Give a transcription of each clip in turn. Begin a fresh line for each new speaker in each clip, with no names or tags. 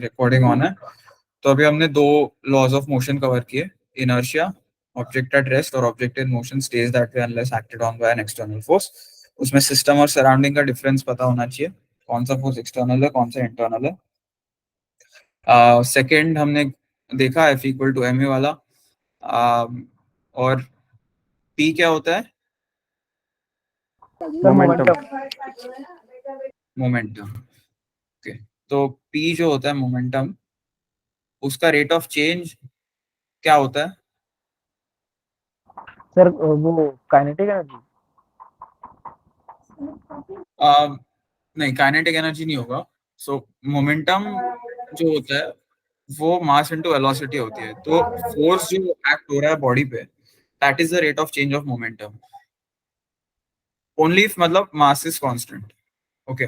Recording on है। तो अभी हमने दो लॉज ऑफ मोशन कवर किए, इनर्शिया, ऑब्जेक्ट एट रेस्ट और object in motion stays that way unless acted on by an external force. उसमें सिस्टम और सराउंडिंग का डिफरेंस पता होना चाहिए, कौन सा फोर्स एक्सटर्नल है कौन सा इंटरनल है। सेकंड हमने देखा F equal to M A वाला। और पी क्या होता है?
मोमेंटम।
मोमेंटम। ओके, तो पी जो होता है मोमेंटम, उसका रेट ऑफ चेंज क्या होता है?
सर वो काइनेटिक एनर्जी।
नहीं, काइनेटिक एनर्जी नहीं होगा। सो मोमेंटम जो होता है वो मास इनटू वेलोसिटी होती है। तो फोर्स जो एक्ट हो रहा है बॉडी पे, that is the rate of change of momentum, only if मतलब मास इज कांस्टेंट। ओके,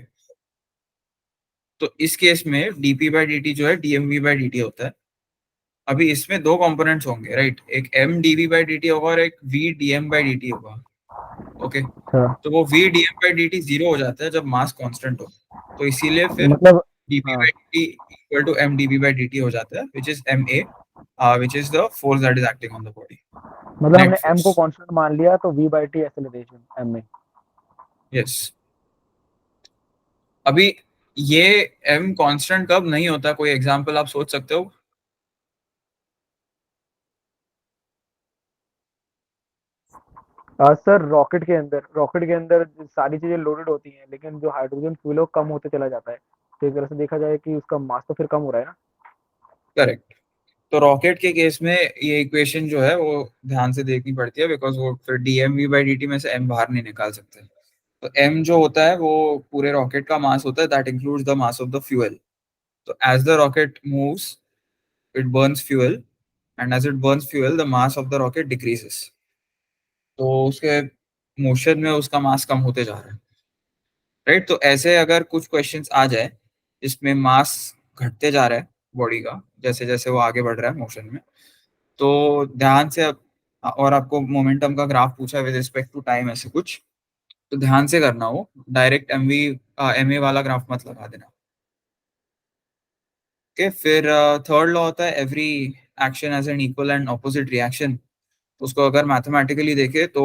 तो इस केस में dp बाई dt जो है dmv बाई dt होता है। अभी इसमें दो कंपोनेंट्स होंगे, राइट? एक m dv बाई dt होगा और एक v dm बाई dt होगा। ओके, तो वो v dm by dt zero हो जाता है जब मास कांस्टेंट हो। तो इसीलिए फिर
मतलब
dp
हाँ,
by dt equal to m dv by dt हो जाता है, which is ma, which is the force that is acting on the body,
मतलब
net
हमने m
force.
को कांस्टेंट मान लिया तो v by T acceleration m में।
Yes. अभी ये m कांस्टेंट कब नहीं होता, कोई एग्जांपल आप सोच सकते हो?
सर रॉकेट के अंदर सारी चीजें लोडेड होती हैं, लेकिन जो हाइड्रोजन फ्यूल है वो कम होते चला जाता है। तो एक तरह से देखा जाए कि उसका मास तो फिर कम हो रहा है ना।
करेक्ट। तो रॉकेट के केस में ये इक्वेशन जो है वो ध्यान से देखनी पड़ती है, बिकॉज वो फिर dmv बाई dt में से m बाहर नहीं निकाल सकते। तो m जो होता है वो पूरे रॉकेट का मास होता है, that includes the mass of the fuel. तो as the rocket moves it burns fuel, and as it burns fuel the mass of the rocket decreases. तो उसके मोशन में उसका मास कम होते जा रहा है, राइट? तो ऐसे अगर कुछ क्वेश्चंस आ जाए जिसमें मास घटते जा रहा है बॉडी का, जैसे जैसे वो आगे बढ़ रहा है मोशन में, तो ध्यान से और आपको मोमेंटम का ग्राफ पूछा विद रिस्पेक्ट टू टाइम ऐसे कुछ, तो ध्यान से करना, वो डायरेक्ट एम ए वाला ग्राफ मत लगा देना। ओके, फिर थर्ड लॉ होता है every action as an equal and opposite reaction. तो उसको अगर मैथमेटिकली देखे तो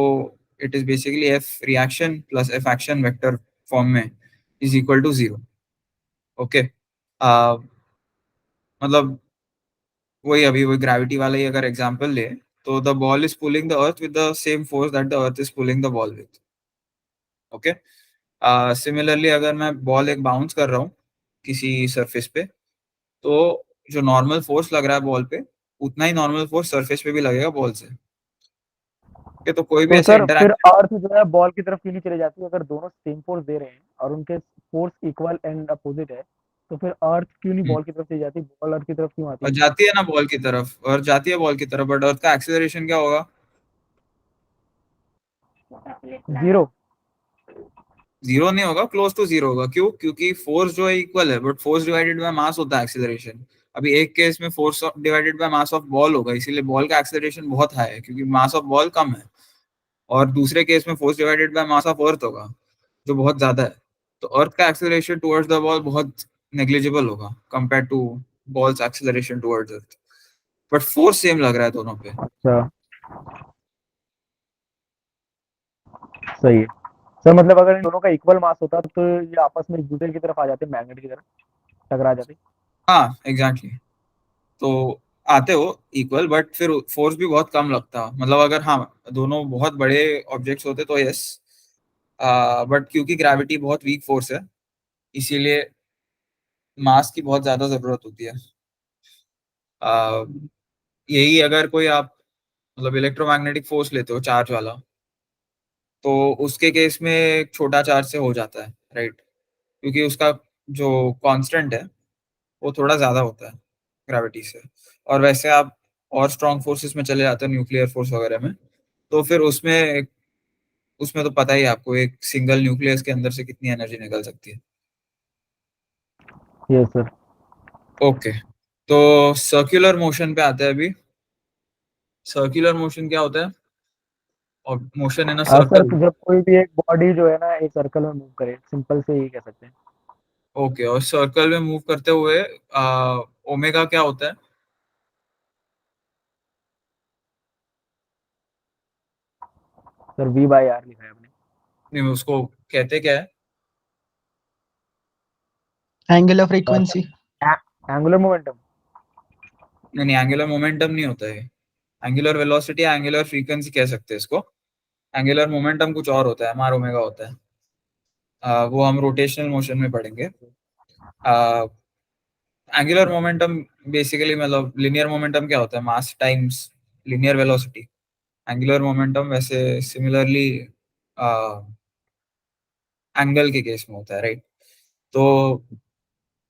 it is basically F reaction plus F action vector form में is equal to zero. Okay, मतलब वही अभी वही ग्रेविटी वाला ही अगर एग्जांपल ले, तो the ball is pulling the earth with the same force that the earth is pulling the ball with. Okay, similarly अगर मैं बॉल एक बाउंस कर रहा हूँ किसी सरफेस पे, तो जो नॉर्मल फोर्स लग रहा है बॉल पे, उतना ही नॉर्मल फोर्स सरफेस पे भी लगेगा बॉल से। ओके, तो कोई भी
तो
ऐसे
सर फिर
इंटरैक्शन।
अर्थ जो है बॉल की तरफ क्यों नहीं चले जाती? अगर दोनों सेम फोर्स दे रहे हैं और उनके फोर्स इक्वल एंड अपोजिट है, तो फिर अर्थ क्यों नहीं बॉल की तरफ चली जाती, बॉल अर्थ की तरफ क्यों आती
और
है?
जाती है ना बॉल की तरफ, और जाती है बॉल की तरफ, बट अर्थ का एक्सेलरेशन क्या होगा?
जीरो।
जीरो नहीं होगा, क्लोज टू जीरो होगा। क्यों? क्योंकि फोर्स जो है इक्वल है, but force divided by mass होता है एक्सेलरेशन। अभी एक केस में force divided by mass of ball होगा, इसीलिए बॉल का एक्सेलरेशन बहुत हाई है क्योंकि मास ऑफ बॉल कम है। और दूसरे केस में force divided by mass of earth होगा जो बहुत ज्यादा है। तो अर्थ का एक्सेलरेशन टुवर्ड्स द बॉल बहुत नेग्लिजिबल होगा compare two balls acceleration towards earth, but force same लग रहा है दोनों पे।
अच्छा, सही है। सर मतलब अगर इन दोनों का इक्वल मास होता तो ये आपस में एक दूसरे की तरफ आ जाते, मैग्नेट की तरफ टकरा जाते।
हाँ एग्जैक्टली, तो आते हो इक्वल, बट फिर फोर्स भी बहुत कम लगता, मतलब अगर हाँ दोनों बहुत बड़े ऑब्जेक्ट्स होते तो यस, बट क्योंकि ग्रेविटी बहुत वीक फोर्स है, इसीलिए मास की बहुत ज्यादा जरूरत होती है। आ, यही अगर कोई आप मतलब इलेक्ट्रोमैग्नेटिक फोर्स लेते हो चार्ज वाला, तो उसके केस में एक छोटा चार्ज से हो जाता है, राइट? क्योंकि उसका जो कांस्टेंट है वो थोड़ा ज्यादा होता है ग्रेविटी से। और वैसे आप और स्ट्रॉन्ग फोर्सेस में चले जाते हैं, न्यूक्लियर फोर्स वगैरह में, तो फिर उसमें उसमें तो पता ही है आपको, एक सिंगल न्यूक्लियस के अंदर से कितनी एनर्जी निकल सकती है।
Yes sir.
ओके, तो सर्कुलर मोशन पे आते हैं अभी। सर्कुलर मोशन क्या होता है? और motion in a
sir
circle.
जब कोई भी एक बॉडी जो है ना एक सर्कल में मूव करे, सिंपल से यही कह सकते हैं।
ओके, और सर्कल में मूव करते हुए ओमेगा क्या होता है?
सर वी बाय आर लिखा है आपने।
नहीं, उसको कहते क्या है?
Angular frequency.
Angular momentum.
नहीं नहीं, एंगुलर मोमेंटम नहीं होता है। एंगुलर वेलोसिटी, एंगुलर फ्रीक्वेंसी कह सकते हैं इसको। एंगुलर मोमेंटम कुछ और होता है, मार ओमेगा होता है। वो हम रोटेशनल मोशन में पढ़ेंगे। एंगुलर मोमेंटम बेसिकली मतलब लिनियर मोमेंटम क्या होता है? मास times linear velocity. Angular momentum वैसे सिमिलरली एंगल के केस में होता है, राइट? तो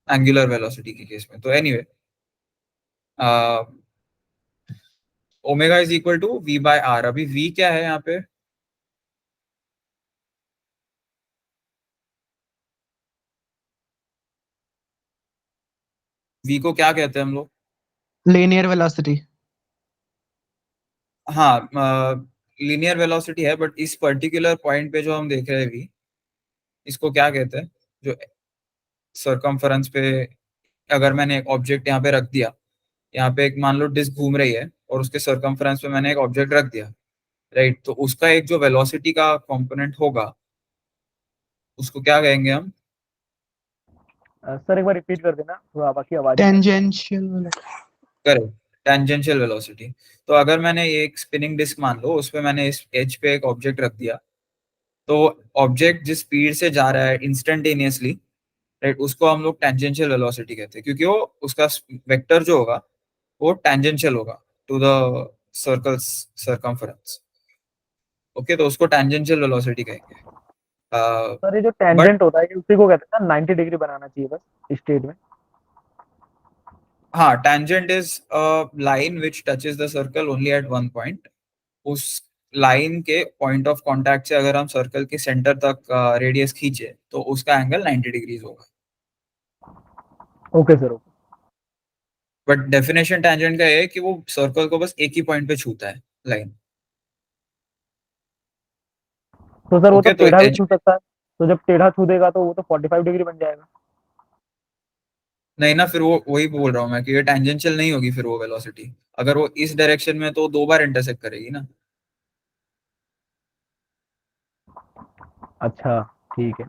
एंगुलर वेलोसिटी के केस में तो anyway omega is equal to V by R. अभी वी क्या है यहाँ पे? वी को क्या कहते हैं हम लोग?
Linear velocity.
हाँ, लीनियर वेलोसिटी है, बट इस पर्टिकुलर पॉइंट पे जो हम देख रहे हैं वी, इसको क्या कहते हैं? जो सरकमफेरेंस पे अगर मैंने एक ऑब्जेक्ट यहाँ पे रख दिया, यहाँ पे एक मान लो डिस्क घूम रही है और उसके सरकमफेरेंस पे मैंने एक ऑब्जेक्ट रख दिया, राइट? तो उसका एक जो वेलोसिटी का कंपोनेंट होगा, उसको क्या कहेंगे हम?
सर एक बार रिपीट कर देना, थोड़ा आपकी आवाज नहीं आ रही।
टेंजेंशियल।
Correct, tangential velocity. तो अगर मैंने ये एक स्पिनिंग डिस्क मान लो, उस पे मैंने इस एज पे एक ऑब्जेक्ट रख दिया, तो ऑब्जेक्ट जिस स्पीड से जा रहा है इंस्टेंटेनियसली, राइट, उसको हम लोग टेंजेंशियल वेलोसिटी कहते हैं, क्योंकि वो उसका वेक्टर जो होगा वो टेंजेंशियल होगा to the circle circumference. Okay, तो उसको टेंजेंशियल वेलोसिटी कहेंगे।
सर ये जो
बट
टेंजेंट होता है ये उसी को कहते हैं ना, 90 डिग्री बनाना चाहिए बस स्ट्रेट में।
हाँ, tangent is line which touches the circle only at one point. उस लाइन के पॉइंट ऑफ कांटेक्ट से अगर हम सर्कल के सेंटर तक रेडियस खींचे तो उसका एंगल 90 डिग्रीज होगा।
Okay sir, okay.
But definition tangent का ये है कि वो सर्कल को बस एक ही पॉइंट पे छूता है, लाइन।
तो सर वो तो
ओके, तो
टेढ़ा भी
एज,
छू सकता है, तो जब टेढ़ा छू देगा तो वो तो 45 डिग्री बन जाएगा।
नहीं ना, फिर वो वही बोल रहा हूँ मैं कि ये टेंजेंशियल नहीं होगी फिर वो वेलोसिटी। अगर वो इस डायरेक्शन में तो दो बार इंटरसेक्ट करेगी ना।
अच्छा, ठीक है।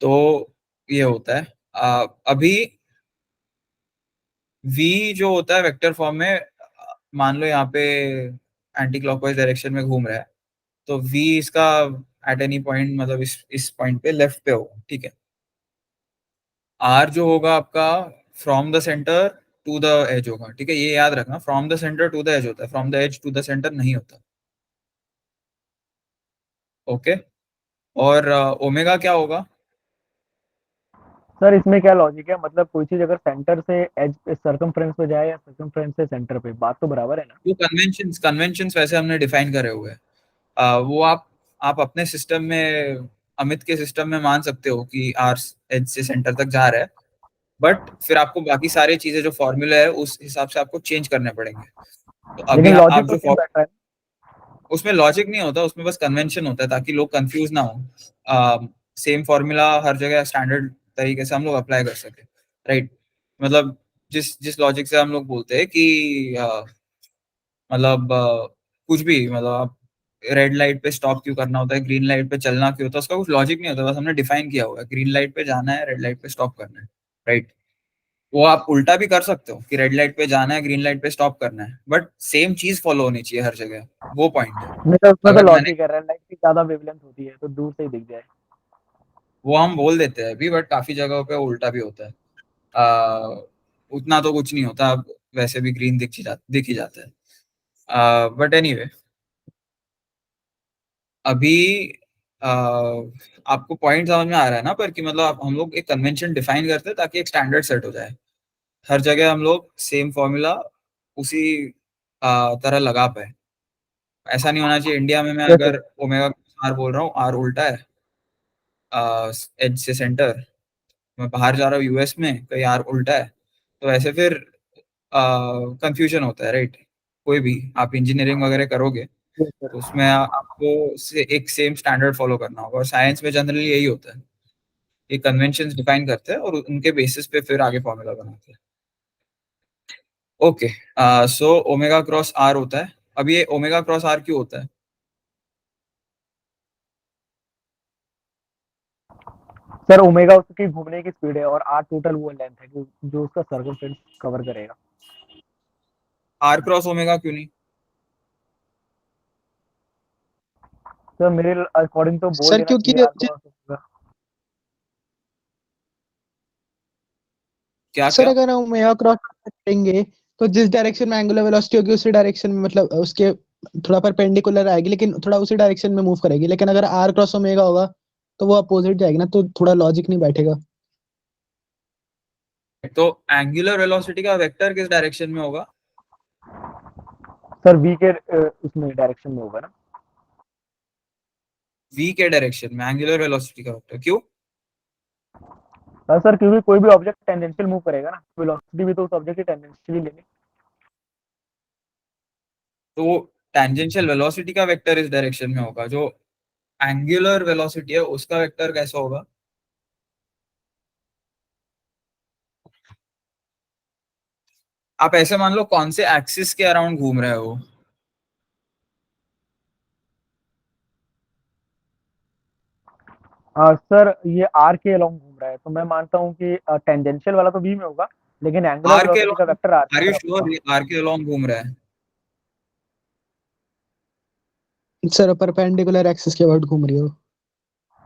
तो ये होता है। अभी v जो होता है वेक्टर फॉर्म में, मान लो यहाँ पे एंटी क्लॉकवाइज डायरेक्शन में घूम रहा है, तो v इसका एट एनी पॉइंट मतलब इस पॉइंट पे लेफ्ट पे होगा, ठीक है। r जो होगा आपका from the centre to the edge होगा, ठीक है। ये याद रखना, from the centre to the edge होता है, from the edge to the centre नहीं होता। ओके, और ओमेगा क्या होगा?
सर इसमें क्या लॉजिक है, मतलब कोई चीज अगर सेंटर से एज सर्कमफ्रेंस पे जाए या सर्कमफ्रेंस से सेंटर पे, बात तो बराबर है ना।
वो कन्वेंशंस कन्वेंशंस वैसे हमने डिफाइन करे हुए हैं। वो आप अपने सिस्टम में, अमित के सिस्टम में मान सकते हो कि आर एज से सेंटर तक जा रहा है, बट फिर आपको बाकी सारी चीजें जो फॉर्मूला है उस हिसाब से आपको चेंज करने पड़ेंगे। तो अभी
लेकिन
आप
लॉजिक तो
जो
सेम बैठ रहा है।
उसमें लॉजिक नहीं होता, उसमें बस कन्वेंशन होता है ताकि लोग कंफ्यूज ना हो। सेम फॉर्मूला हर जगह स्टैंडर्ड तरीके से हम लोग अप्लाई कर सके, राइट? मतलब जिस जिस लॉजिक से हम लोग बोलते हैं कि मतलब कुछ भी, मतलब आप रेड लाइट पे स्टॉप क्यों करना होता है, ग्रीन लाइट पे चलना क्यों होता है, उसका कुछ लॉजिक नहीं होता, बस हमने डिफाइन किया हुआ है ग्रीन लाइट पे जाना है, रेड लाइट पे स्टॉप करना है, राइट? वो आप उल्टा भी कर सकते हो कि रेड लाइट पे जाना है, ग्रीन लाइट पे स्टॉप करना है, बट सेम चीज फॉलो होनी चाहिए हर जगह। वो पॉइंट है।
नहीं तो उसमें तो
अगर मैंने,
लॉजिक है, रेड लाइट की ज्यादा वेवलेंथ होती है तो दूर से ही दिख जाए।
वो हम बोल देते हैं अभी, बट काफी जगहों पे उल्टा भी होता है। आ, उतना तो कुछ नहीं होता, अब वैसे भी ग्रीन दिख ही जाता है। बट एनीवे, अभी आ, आपको पॉइंट समझ में आ रहा है ना, पर कि मतलब हम लोग एक कन्वेंशन डिफाइन करते हैं ताकि एक स्टैंडर्ड सेट हो जाए। हर जगह हम लोग सेम फॉर्मूला उसी तरह लगा पाए। ऐसा नहीं होना चाहिए इंडिया में मैं
यस
अगर
सर।
ओमेगा आर बोल रहा हूँ, आर उल्टा है एज से सेंटर, मैं बाहर जा रहा हूँ यूएस में, कहीं आर उल्टा है, तो ऐसे फिर कंफ्यूजन होता है, राइट? कोई भी आप इंजीनियरिंग वगैरह करोगे
Yes, sir.
तो उसमें आपको एक सेम स्टैंडर्ड फॉलो करना होगा, और साइंस में जनरली यही होता है, ये कन्वेंशंस डिफाइन करते हैं और उनके बेसिस पे फिर आगे फॉर्मूला बनाते हैं। Okay, so omega cross R होता है। अब ये ओमेगा क्रॉस आर क्यों होता है?
सर ओमेगा उसकी घूमने की स्पीड है और आर टोटल वो लेंथ है जो उसका सर्कमफेरेंस कवर करेगा।
आर क्रॉस ओमेगा क्यों नहीं?
सर मेरे अकॉर्डिंग तो बोल
सर
देना
क्योंकि
चाहिए आर क्रॉस ओमेगा।
क्या
सर
क्या?
अगर हम ओमेगा क्रॉस करेंगे तो जिस डायरेक्शन में एंगुलर वेलोसिटी होगी उसी डायरेक्शन में, मतलब उसके थोड़ा परपेंडिकुलर आएगी लेकिन थोड़ा उसी डायरेक्शन में मूव करेगी। लेकिन अगर आर क्रॉस ओमेगा होगा तो वो अपोजिट जाएगी ना, तो थोड़ा लॉजिक नहीं बैठेगा।
तो एंगुलर वेलोसिटी का वेक्टर किस डायरेक्शन में होगा?
सर वी के उसमें डायरेक्शन में होगा ना।
v के डायरेक्शन में एंगुलर वेलोसिटी का वेक्टर क्यों?
सर क्योंकि कोई भी ऑब्जेक्ट टेंजेंशियल मूव करेगा ना, वेलोसिटी भी तो उस ऑब्जेक्ट की टेंजेंशियली लेंगे।
तो टेंजेंशियल वेलोसिटी का वेक्टर इस डायरेक्शन में होगा, जो एंगुलर वेलोसिटी है उसका वेक्टर कैसा होगा? आप ऐसे मान लो कौन से एक्सिस के अराउंड घूम रहे हो?
सर ये आर के अलोंग घूम रहा है तो मैं मानता हूँ कि टेंजेंशियल वाला तो वी में होगा, लेकिन एंगुलर
आर के
वेलोसिटी का
अलोंग?
वेक्टर आर की
आर यू
तरफ
श्योर
होगा।
ये आर के अलोंग घूम रहा है?
सर परपेंडिकुलर एक्सिस के अबाउट घूम रही हो।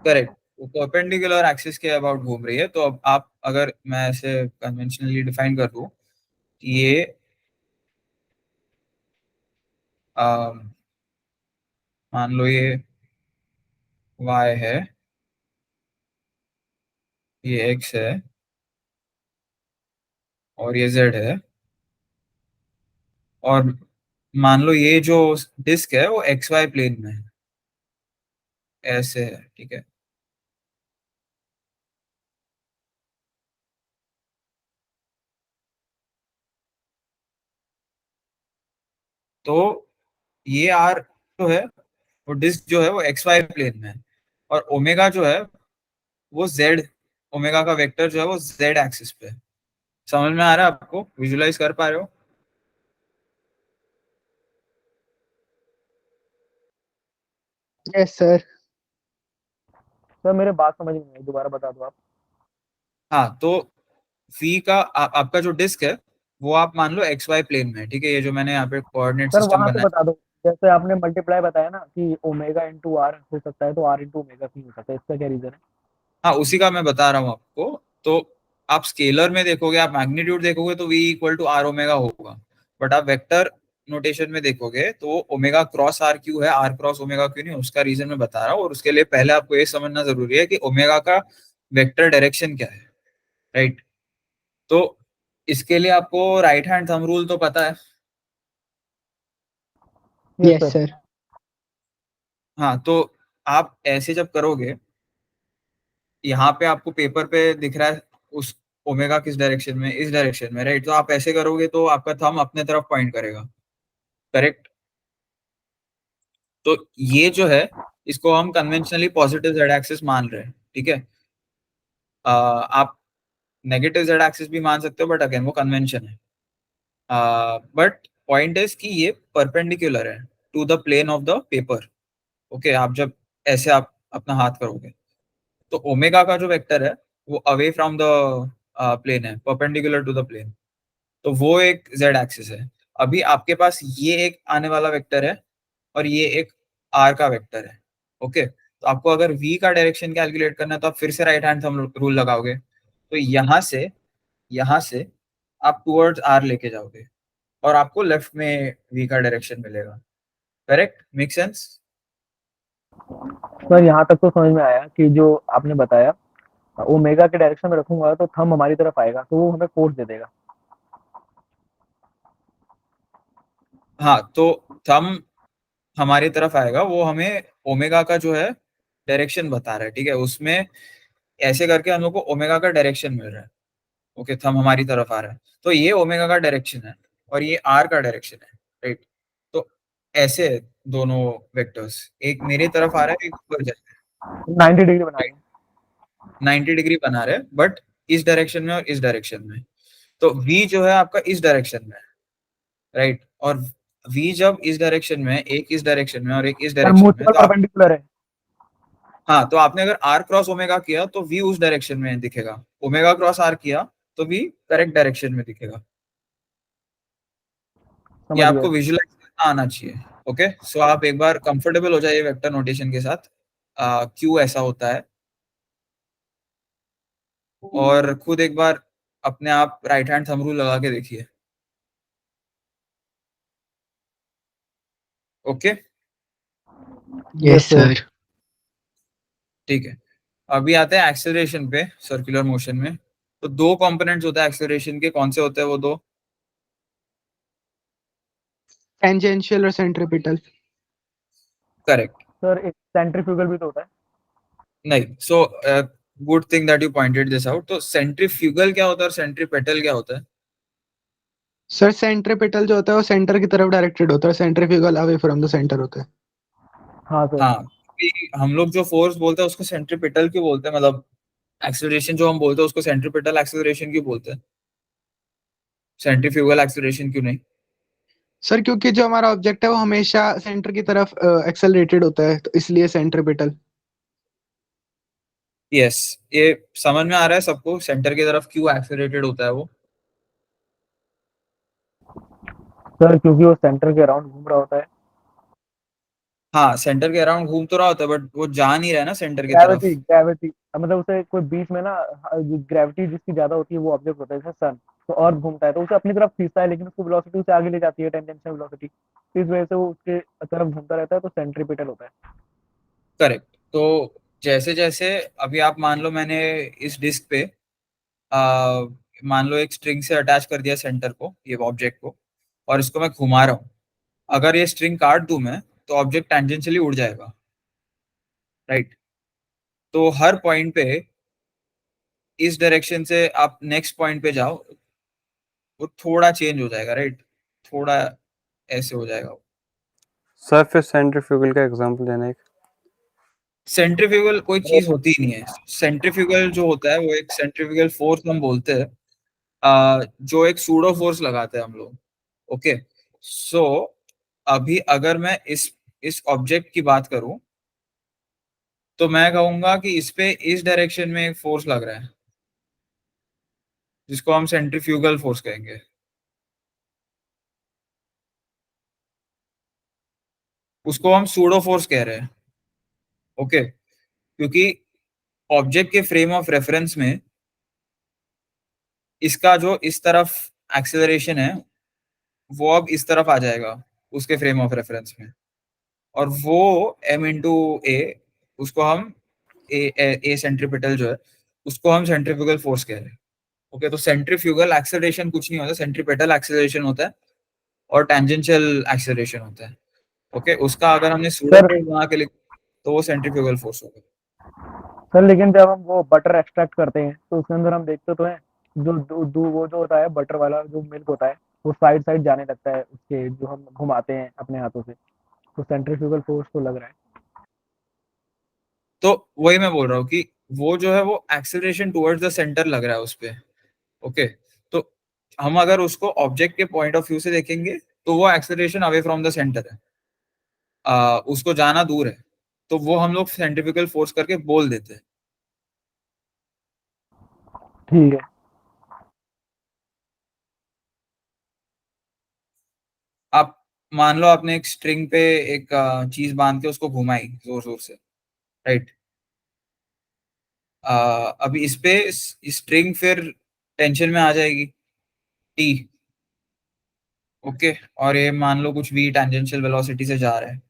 करेक्ट, वो परपेंडिकुलर एक्सिस के अबाउट घूम रही है। तो अब आप, अगर मैं ऐसे कन्वेंशनली डिफाइन कर दूं कि ये अम, मान लो ये y है, ये x है, और ये z है, और मान लो ये जो डिस्क है वो एक्स वाई प्लेन में है, ऐसे है, ठीक है। तो ये आर जो है, वो डिस्क जो है वो एक्स वाई प्लेन में है, और ओमेगा जो है वो जेड, ओमेगा का वेक्टर जो है वो जेड एक्सिस पे है। समझ में आ रहा है आपको? विजुलाइज कर पा रहे हो?
Yes sir.
सर मेरे बात समझ में नहीं आई, दोबारा बता दो आप।
हाँ, तो v का आपका जो डिस्क है वो आप मान लो एक्स वाई प्लेन में है, ठीक है। ये जो मैंने यहाँ पे कोऑर्डिनेट
सर
सिस्टम
वहां पे
बनाया,
बता दो, जैसे आपने मल्टीप्लाई बताया ना कि ओमेगा इंटू आर हो सकता है तो आर इंटू ओमेगा क्यों हो सकता है, इसका क्या रीजन है?
हाँ उसी का मैं बता रहा हूँ आपको। तो आप स्केलर में देखोगे, आप मैग्नीट्यूड देखोगे तो v equal to R omega होगा, बट आप वेक्टर नोटेशन में देखोगे तो ओमेगा क्रॉस आर क्यों है, आर क्रॉस ओमेगा क्यों नहीं, उसका रीजन मैं बता रहा हूँ। और उसके लिए पहले आपको ये समझना जरूरी है कि ओमेगा का वेक्टर डायरेक्शन क्या है, राइट। तो इसके लिए आपको राइट हैंड थंब रूल तो पता है।
Yes
yes
sir.
सर।
हाँ, तो आप ऐसे जब करोगे, यहाँ पे आपको पेपर पे दिख रहा है उस ओमेगा किस डायरेक्शन में, इस डायरेक्शन में, राइट। तो आप ऐसे करोगे तो आपका थंब अपने तरफ पॉइंट करेगा, करेक्ट। तो ये जो है, इसको हम कन्वेंशनली पॉजिटिव जेड एक्सिस मान रहे हैं, ठीक है। आप नेगेटिव जेड एक्सिस भी मान सकते हो, बट अगेन वो कन्वेंशन है। बट पॉइंट इज कि ये परपेंडिकुलर है to the plane of the paper. Okay, आप जब ऐसे आप अपना हाथ करोगे तो ओमेगा का जो वेक्टर है वो अवे फ्रॉम द प्लेन है, परपेंडिकुलर टू द प्लेन। तो वो एक जेड एक्सिस है। अभी आपके पास ये एक आने वाला वेक्टर है और ये एक आर का वेक्टर है। ओके, तो आपको अगर v का डायरेक्शन कैलकुलेट करना है तो आप फिर से राइट हैंड थंब रूल लगाओगे, तो यहाँ से आप टुवर्ड्स आर लेके जाओगे और आपको लेफ्ट में v का डायरेक्शन मिलेगा। Correct, make sense?
सर यहाँ तक तो समझ में आया कि जो आपने बताया ओमेगा के डायरेक्शन में रखूंगा तो थंब हमारी तरफ आएगा तो वो हमें फोर्स दे देगा।
हाँ, तो थंब हमारी तरफ आएगा, वो हमें ओमेगा का जो है डायरेक्शन बता रहा है, ठीक है। उसमें ऐसे करके हम लोग को ओमेगा का डायरेक्शन मिल रहा है। ओके, थंब हमारी तरफ आ रहा है, तो ये ओमेगा का डायरेक्शन है और ये आर का डायरेक्शन है, राइट। तो ऐसे है दोनों वेक्टर्स, एक मेरे तरफ आ रहा है, एक ऊपर जा रहा
90 डिग्री बना रहे हैं।
है, 90 डिग्री बना रहे हैं, बट इस डायरेक्शन में और इस डायरेक्शन में। तो v जो है आपका इस डायरेक्शन में है, राइट। और v जब इस डायरेक्शन में है, एक इस डायरेक्शन में और एक इस
सर
डायरेक्शन में,
म्यूचुअल
तो आप,
परपेंडिकुलर है।
हाँ, तो आपने अगर r क्रॉस ओमेगा किया तो v उस डायरेक्शन में दिखेगा, ओमेगा क्रॉस r किया तो v करेक्ट डायरेक्शन में दिखेगा। ये
समझ गया।
आपको विजुअलाइज करना आना चाहिए। ओके, सो आप एक बार कंफर्टेबल हो जाइए वेक्टर नोटेशन के साथ, क्यों ऐसा होता है, और खुद एक बार अपने आप राइट हैंड थंब रूल लगा के देखिए। Okay,
yes sir.
ठीक है। अभी आते हैं एक्सेलरेशन पे, सर्कुलर मोशन में। तो दो कंपोनेंट्स होता है एक्सेलरेशन के, कौन से होते हैं वो दो?
टेंजेंशियल और सेंट्रीपिटल।
करेक्ट।
सर एक सेंट्रीफ्यूगल भी तो होता है।
नहीं, so good thing that you pointed this out. तो सेंट्रीफ्यूगल क्या होता है और सेंट्रीपेटल क्या होता है?
सर सेंट्रीपिटल जो होता है वो सेंटर की तरफ डायरेक्टेड होता है, centrifugal away from the centre होता है।
हाँ सर।
हाँ, क्योंकि हम लोग जो फोर्स बोलते हैं उसको सेंट्रीपिटल क्यों बोलते हैं, मतलब एक्सेलरेशन जो हम बोलते हैं उसको सेंट्रीपिटल एक्सेलरेशन क्यों बोलते हैं, सेंट्रीफ्यूगल एक्सेलरेशन क्यों नहीं?
सर क्योंकि जो हमारा ऑब्जेक्ट है वो हमेशा सेंटर की तरफ एक्सेलरेटेड होता है, तो इसलिए सेंट्रीपिटल।
यस, ये समझ में आ रहा है सबको, सेंटर की तरफ क्यों एक्सेलरेटेड होता है वो?
सर क्योंकि वो सेंटर के अराउंड घूम रहा होता है।
हाँ, सेंटर के अराउंड घूम तो रहा होता है, बट वो जा नहीं रहा है ना सेंटर की
ग्रेविटी
तरफ।
ग्रेविटी मतलब उसे कोई बीच में ना, ग्रेविटी जिसकी ज्यादा होती है वो ऑब्जेक्ट होता है, जैसे सन। तो अर्थ घूमता है तो उसे अपनी तरफ खींचता है, लेकिन उसको वेलोसिटी उसे आगे ले जाती है, टेंजेंशियल वेलोसिटी। इस वजह से वो उसके तरफ घूमता रहता है, तो सेंट्रीपिटल होता है।
करेक्ट। तो जैसे जैसे अभी आप मान लो मैंने इस डिस्क पे आ, मान लो एक स्ट्रिंग से अटैच कर दिया सेंटर को, ये ऑब्जेक्ट को, और इसको मैं घुमा रहा हूँ। अगर ये स्ट्रिंग काट दूं मैं, तो ऑब्जेक्ट टेंजेंशियली उड़ जाएगा, राइट। तो हर पॉइंट पे इस डायरेक्शन से आप नेक्स्ट पॉइंट पे जाओ, वो थोड़ा चेंज हो जाएगा, राइट, थोड़ा ऐसे हो जाएगा।
सर फिर सेंट्रीफ्यूगल का एग्जांपल देना एक।
सेंट्रीफ्यूगल कोई चीज होती ही नहीं है। सेंट्रीफ्यूगल जो होता है वो एक सेंट्रीफ्यूगल फोर्स हम बोलते हैं, जो एक सूडो फोर्स लगाते हैं हम लोग। ओके, सो अभी अगर मैं इस ऑब्जेक्ट की बात करूं, तो मैं कहूंगा कि इस पे इस डायरेक्शन में एक फोर्स लग रहा है, जिसको हम सेंट्रीफ्यूगल फोर्स कहेंगे। उसको हम सूडो फोर्स कह रहे हैं। ओके, क्योंकि ऑब्जेक्ट के फ्रेम ऑफ रेफरेंस में इसका जो इस तरफ एक्सेलरेशन है, वो अब इस तरफ आ जाएगा उसके फ्रेम ऑफ रेफरेंस में, और वो m इंटू ए, उसको हम ए सेंट्रीपिटल जो है, उसको हम सेंट्रीफ्यूगल फोर्स कह रहे हैं। ओके, तो सेंट्रीफ्यूगल एक्सेलरेशन कुछ नहीं होता, सेंट्रीपिटल एक्सेलरेशन होता है और टेंजेंशियल एक्सेलरेशन होता है। ओके, उसका अगर हमने सूडो
सर
फोर्स बना के लिख, तो वो सेंट्रीफ्यूगल फोर्स होगा।
सर लेकिन जब हम वो बटर एक्सट्रैक्ट करते हैं तो उसके अंदर हम देखते तो हैं, जो वो जो होता है बटर वाला जो मिल्क होता है, वो साइड साइड जाने लगता है उसके, जो हम घुमाते हैं अपने हाथों से। तो सेंट्रीफ्यूगल फोर्स तो लग रहा है।
तो वही मैं बोल रहा हूँ कि वो जो है वो एक्सेलरेशन टुवर्ड्स द सेंटर लग रहा है उस पे। ओके, तो हम अगर उसको ऑब्जेक्ट के पॉइंट ऑफ व्यू से देखेंगे, तो वो acceleration away from the centre है, उसको जाना दूर है, तो वो हम लोग सेंट्रीफ्यूगल फोर्स करके बोल देते हैं।
ठीक है।
आप मान लो आपने एक स्ट्रिंग पे एक चीज बांध के उसको घुमाई जोर जोर से, राइट। अभी इस पे स्ट्रिंग फिर टेंशन में आ जाएगी, टी। ओके, और ये मान लो कुछ भी टेंजेंशियल वेलोसिटी से जा रहा है।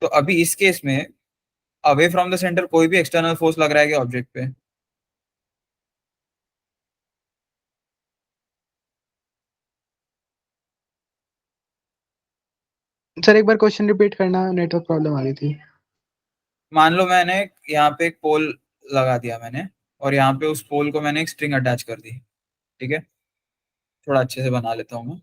तो अभी इस केस में अवे फ्रॉम द सेंटर कोई भी एक्सटर्नल फोर्स लग रहा है कि ऑब्जेक्ट पे?
सर एक बार क्वेश्चन रिपीट करना, नेटवर्क प्रॉब्लम आ रही थी।
मान लो मैंने यहाँ पे एक पोल लगा दिया मैंने, और यहाँ पे उस पोल को मैंने एक स्ट्रिंग अटैच कर दी, ठीक है। थोड़ा अच्छे से बना लेता हूँ मैं।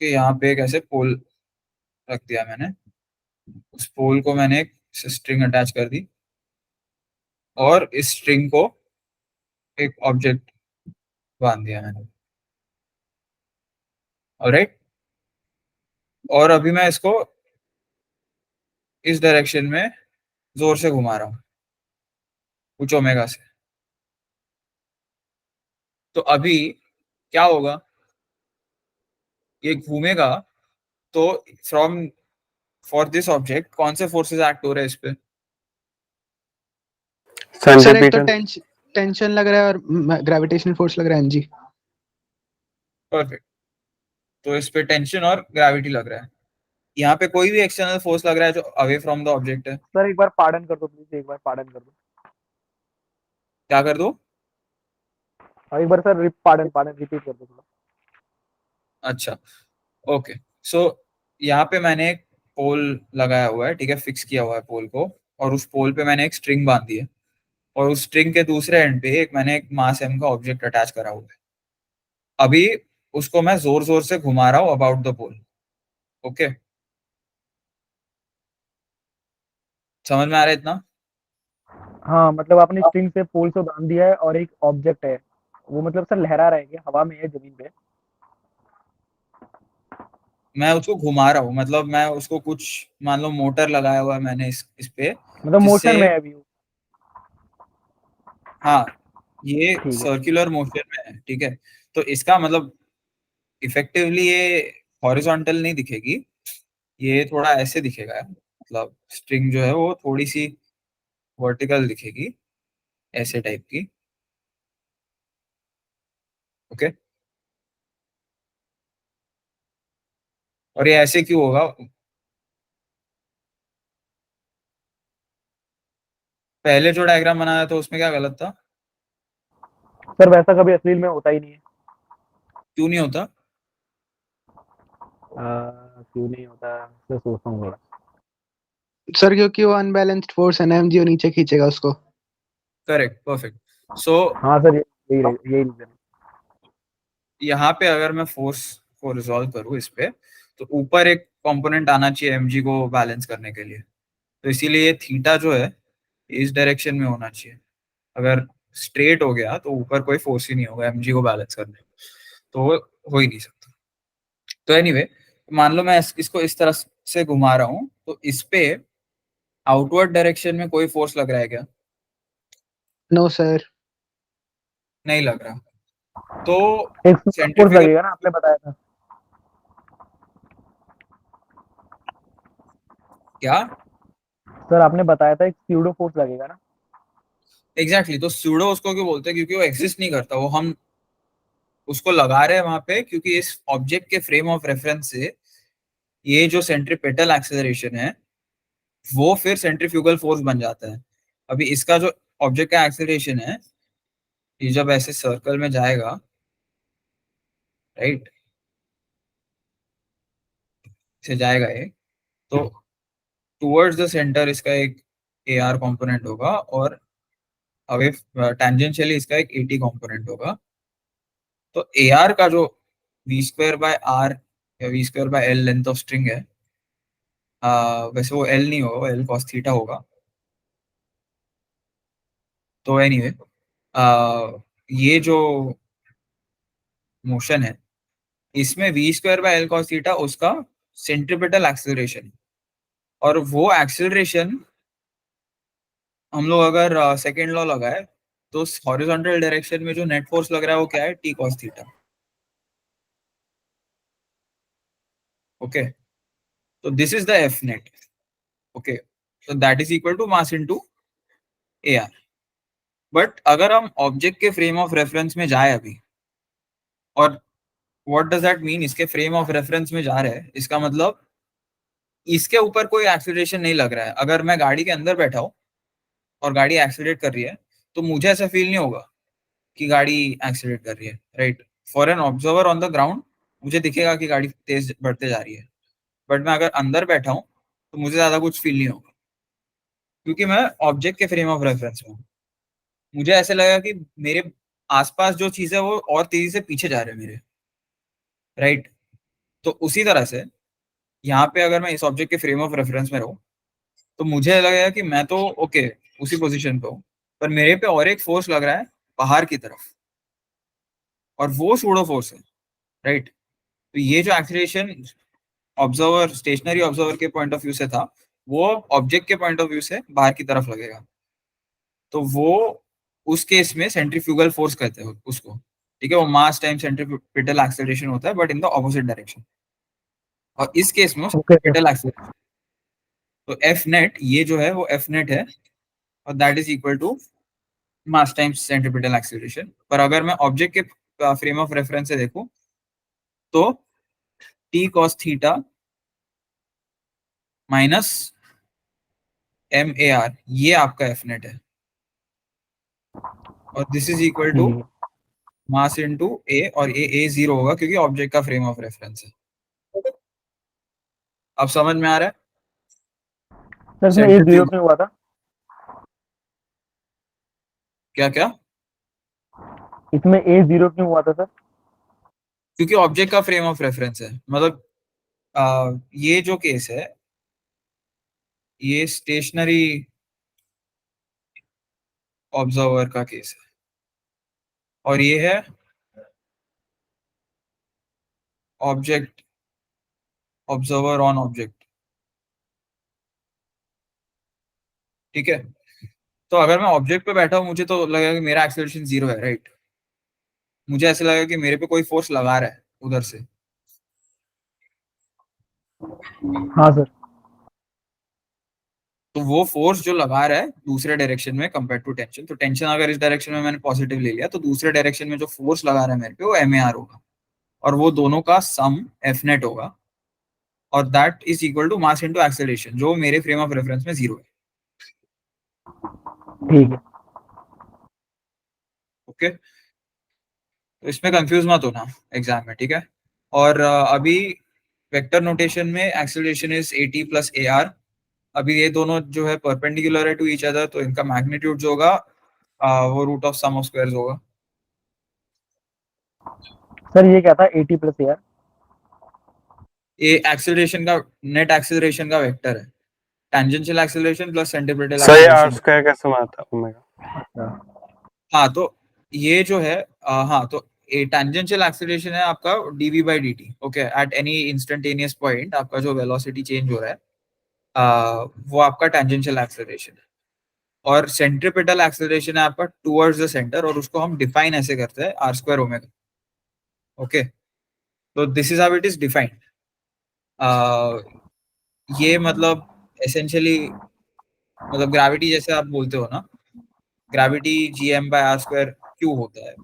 कि यहाँ पे एक ऐसे पोल रख दिया मैंने, उस पोल को मैंने एक स्ट्रिंग अटैच कर दी और इस स्ट्रिंग को एक ऑब्जेक्ट बांध दिया मैंने। ऑलराइट, और अभी मैं इसको इस डायरेक्शन में जोर से घुमा रहा हूँ कुछ ओमेगा से। तो अभी क्या होगा, ये घूमेगा तो फ्रॉम फॉर दिस ऑब्जेक्ट कौन से फोर्सेस एक्ट हो रहे हैं इस पे?
सर एक तो
सेंट्रीपिटल।
टेंशन लग रहा है और ग्रेविटेशनल फोर्स लग रहा है जी।
परफेक्ट, तो इस पे टेंशन और ग्रेविटी लग रहा है। यहाँ पे कोई भी एक्सटर्नल फोर्स लग रहा है जो अवे फ्रॉम द ऑब्जेक्ट है।
सर एक बार पार्डन कर दो प्लीज, एक बार पार्डन कर दो।
क्या कर दो?
एक बार सर पार्डन पार्डन रिपीट कर दो थोड़ा।
अच्छा, ओके। सो यहाँ पे मैंने एक पोल लगाया हुआ है, ठीक है, फिक्स किया हुआ है पोल को, और उस पोल पे मैंने एक स्ट्रिंग बांध दी है, और उस स्ट्रिंग के दूसरे एंड पे मैंने एक मास एम का ऑब्जेक्ट अटैच करा हुआ है। अभी उसको मैं जोर जोर से घुमा रहा हूँ अबाउट द पोल। ओके, समझ में आ रहा है इतना?
हाँ मतलब आपने स्ट्रिंग से पोल से बांध दिया है और एक ऑब्जेक्ट है, वो मतलब सर लहरा रहा है क्या, हवा में है जमीन पे?
मैं उसको घुमा रहा हूँ, मतलब मैं उसको कुछ, मान लो मोटर लगाया हुआ है मैंने इस पे,
मतलब
जिससे,
मोशन में है अभी वो?
हाँ, ये
ठीक है।
सर्कुलर मोशन में है, ठीक है। तो इसका मतलब इफेक्टिवली ये हॉरिजॉन्टल नहीं दिखेगी, ये थोड़ा ऐसे दिखेगा, मतलब स्ट्रिंग जो है वो थोड़ी सी वर्टिकल दिखेगी, ऐसे टाइप की। ओके, और ये ऐसे क्यों होगा? पहले जो डायग्राम बनाया था उसमें क्या गलत था?
सर वैसा कभी असलील में होता ही नहीं है।
क्यों नहीं होता?
क्यों नहीं होता सर, सोचता हूँ थोड़ा।
सर क्योंकि वो अनबैलेंस्ड फोर्स है ना एमजी, वो नीचे खींचेगा उसको।
Correct, perfect. सो
हाँ सर यही रीजन है।
यहाँ पे अगर मैं फोर्स को रिजॉल्व करूँ इस पे, तो ऊपर एक कंपोनेंट आना चाहिए एमजी को बैलेंस करने के लिए, तो इसीलिए ये थीटा जो है इस डायरेक्शन में होना चाहिए। अगर स्ट्रेट हो गया तो ऊपर कोई फोर्स ही नहीं होगा एमजी को बैलेंस करने में, तो वो हो ही नहीं सकता। तो एनीवे, मान लो मैं इसको इस तरह से घुमा रहा हूँ, तो इस पे आउटवर्ड डायरेक्शन में कोई फोर्स लग रहा है क्या?
No sir.
नहीं लग रहा। तो
एक सूडो फोर्स
सेंट्रीफ्यूगल,
लगेगा ना, आपने बताया था।
क्या?
सर आपने बताया था एक स्यूडो फोर्स लगेगा ना।
एग्जैक्टली, तो स्यूडो उसको क्यों बोलते हैं? क्योंकि वो एग्जिस्ट नहीं करता, वो हम उसको लगा रहे हैं वहां पे, क्योंकि इस ऑब्जेक्ट के फ्रेम ऑफ रेफरेंस से ये जो सेंट्रीपेटल एक्सेलरेशन है वो फिर सेंट्रीफ्यूगल फोर्स बन जाता है। अभी इसका जो ऑब्जेक्ट का एक्सेलरेशन है, ये जब ऐसे सर्कल में जाएगा, राइट, से जाएगा ये, तो टुवर्ड्स द सेंटर इसका एक ए आर कॉम्पोनेंट होगा, और अवे टेंजेंशियली इसका एक एटी कॉम्पोनेंट होगा। तो ए आर का जो वी स्क्वायर बाय आर या V square by L length of string है, वैसे वो एल नहीं होगा, वो एल कॉस थीटा होगा। तो एनीवे, ये जो मोशन है, इसमें V square by L cos theta उसका सेंट्रीपिटल एक्सेलरेशन, और वो एक्सेलरेशन हम लोग अगर सेकेंड लॉ लगाए तो हॉरिजॉन्टल डायरेक्शन में जो नेट फोर्स लग रहा है वो क्या है? T cos theta. ओके, तो this is the F net. Okay, so that is equal to mass into AR। But अगर हम ऑब्जेक्ट के फ्रेम ऑफ रेफरेंस में जाए अभी, और व्हाट डज दैट मीन, इसके फ्रेम ऑफ रेफरेंस में जा रहे हैं, इसका मतलब इसके ऊपर कोई एक्सीलरेशन नहीं लग रहा है। अगर मैं गाड़ी के अंदर बैठा हूँ और गाड़ी एक्सीलरेट कर रही है, तो मुझे ऐसा फील नहीं होगा कि गाड़ी एक्सीलरेट कर रही है, right. For an observer on the ground मुझे दिखेगा कि गाड़ी तेज बढ़ते जा रही है, बट मैं अगर अंदर बैठा हूँ तो मुझे ज्यादा कुछ फील नहीं होगा, क्योंकि मैं ऑब्जेक्ट के फ्रेम ऑफ रेफरेंस में हूँ। मुझे ऐसे लगा कि मेरे आसपास जो चीज है वो और तेजी से पीछे जा रहे हैं मेरे, राइट। तो उसी तरह से यहाँ पे अगर मैं इस ऑब्जेक्ट के फ्रेम ऑफ रेफरेंस में रहूं तो मुझे लगेगा कि मैं तो ओके उसी पोजीशन पे हूँ, पर मेरे पे और एक फोर्स लग रहा है बाहर की तरफ, और वो सूडो फोर्स है, राइट। तो ये जो एक्सीलरेशन ऑब्जर्वर, स्टेशनरी ऑब्जर्वर के पॉइंट ऑफ व्यू से था, वो ऑब्जेक्ट के पॉइंट ऑफ व्यू से बाहर की तरफ लगेगा। तो वो उस केस में सेंट्रीफ्यूगल फोर्स कहते हैं उसको, ठीक है। वो मास टाइम सेंट्रीपिटल एक्सेलरेशन होता है, but in the opposite direction. और इस केस में
ओके सर।
सेंट्रीपिटल एक्सेलरेशन, तो एफ नेट ये जो है वो एफ नेट है, और that is equal to mass times centripetal acceleration. पर अगर मैं ऑब्जेक्ट के फ्रेम ऑफ रेफरेंस से देखूं तो T cos theta minus M A R, ये आपका एफ नेट है, और this is equal to mass into A, और ए जीरो होगा क्योंकि ऑब्जेक्ट का फ्रेम ऑफ रेफरेंस है। अब समझ में आ रहा है?
सर इसमें ए जीरो
सेंट्रीफ्यूगल
क्यों हुआ था?
क्या क्या?
इसमें ए जीरो क्यों हुआ था सर?
क्योंकि ऑब्जेक्ट का फ्रेम ऑफ रेफरेंस है, मतलब ये जो केस है ये स्टेशनरी ऑब्जर्वर का केस है, और ये है ऑब्जेक्ट ऑब्जर्वर ऑन ऑब्जेक्ट, ठीक है। तो अगर मैं ऑब्जेक्ट पे बैठा हूं, मुझे तो लगेगा कि मेरा एक्सेलरेशन जीरो है, राइट। मुझे ऐसा लगेगा कि मेरे पे कोई फोर्स लगा रहा है उधर से।
हाँ सर।
तो वो फोर्स जो लगा रहा है दूसरे डायरेक्शन में कंपेयर टू टेंशन, तो टेंशन अगर इस डायरेक्शन में मैंने पॉजिटिव ले लिया, तो दूसरे डायरेक्शन में जो फोर्स लगा रहा है मेरे पे वो एम ए आर होगा, और वो दोनों का सम एफ नेट होगा, और that is equal to mass into acceleration, जो मेरे फ्रेम ऑफ रेफरेंस में जीरो है।
ठीक है।
ओके, तो इसमें कंफ्यूज मत होना एग्जाम में, ठीक है। और अभी वेक्टर नोटेशन में acceleration is a T plus A are. अभी ये दोनों जो है परपेंडिकुलर है टू ईच अदर, तो इनका मैग्नीट्यूड जो होगा वो root of sum of squares होगा।
सर ये क्या था A T plus A R?
ये एक्सेलरेशन का, नेट एक्सेलरेशन का वेक्टर है, tangential acceleration plus centripetal
sir ये आर
एक्सेलरेशन।
स्क्वायर कैसे आता है ओमेगा?
अच्छा।
हाँ, तो ये जो है हाँ, तो ए टेंजेंशियल एक्सेलरेशन है आपका dv by dt, okay. At any instantaneous point आपका जो वेलोसिटी चेंज हो रहा है वो आपका टेंजेंशियल एक्सेलरेशन है, और सेंट्रीपिटल एक्सेलरेशन है आपका टुवर्ड्स द सेंटर, और उसको हम डिफाइन ऐसे करते हैं आर स्क्वायर ओमेगा, ओके। तो this is how it is defined. ये मतलब एसेंशियली, मतलब ग्रेविटी जैसे आप बोलते हो ना, gravity G M by R square क्यों होता है,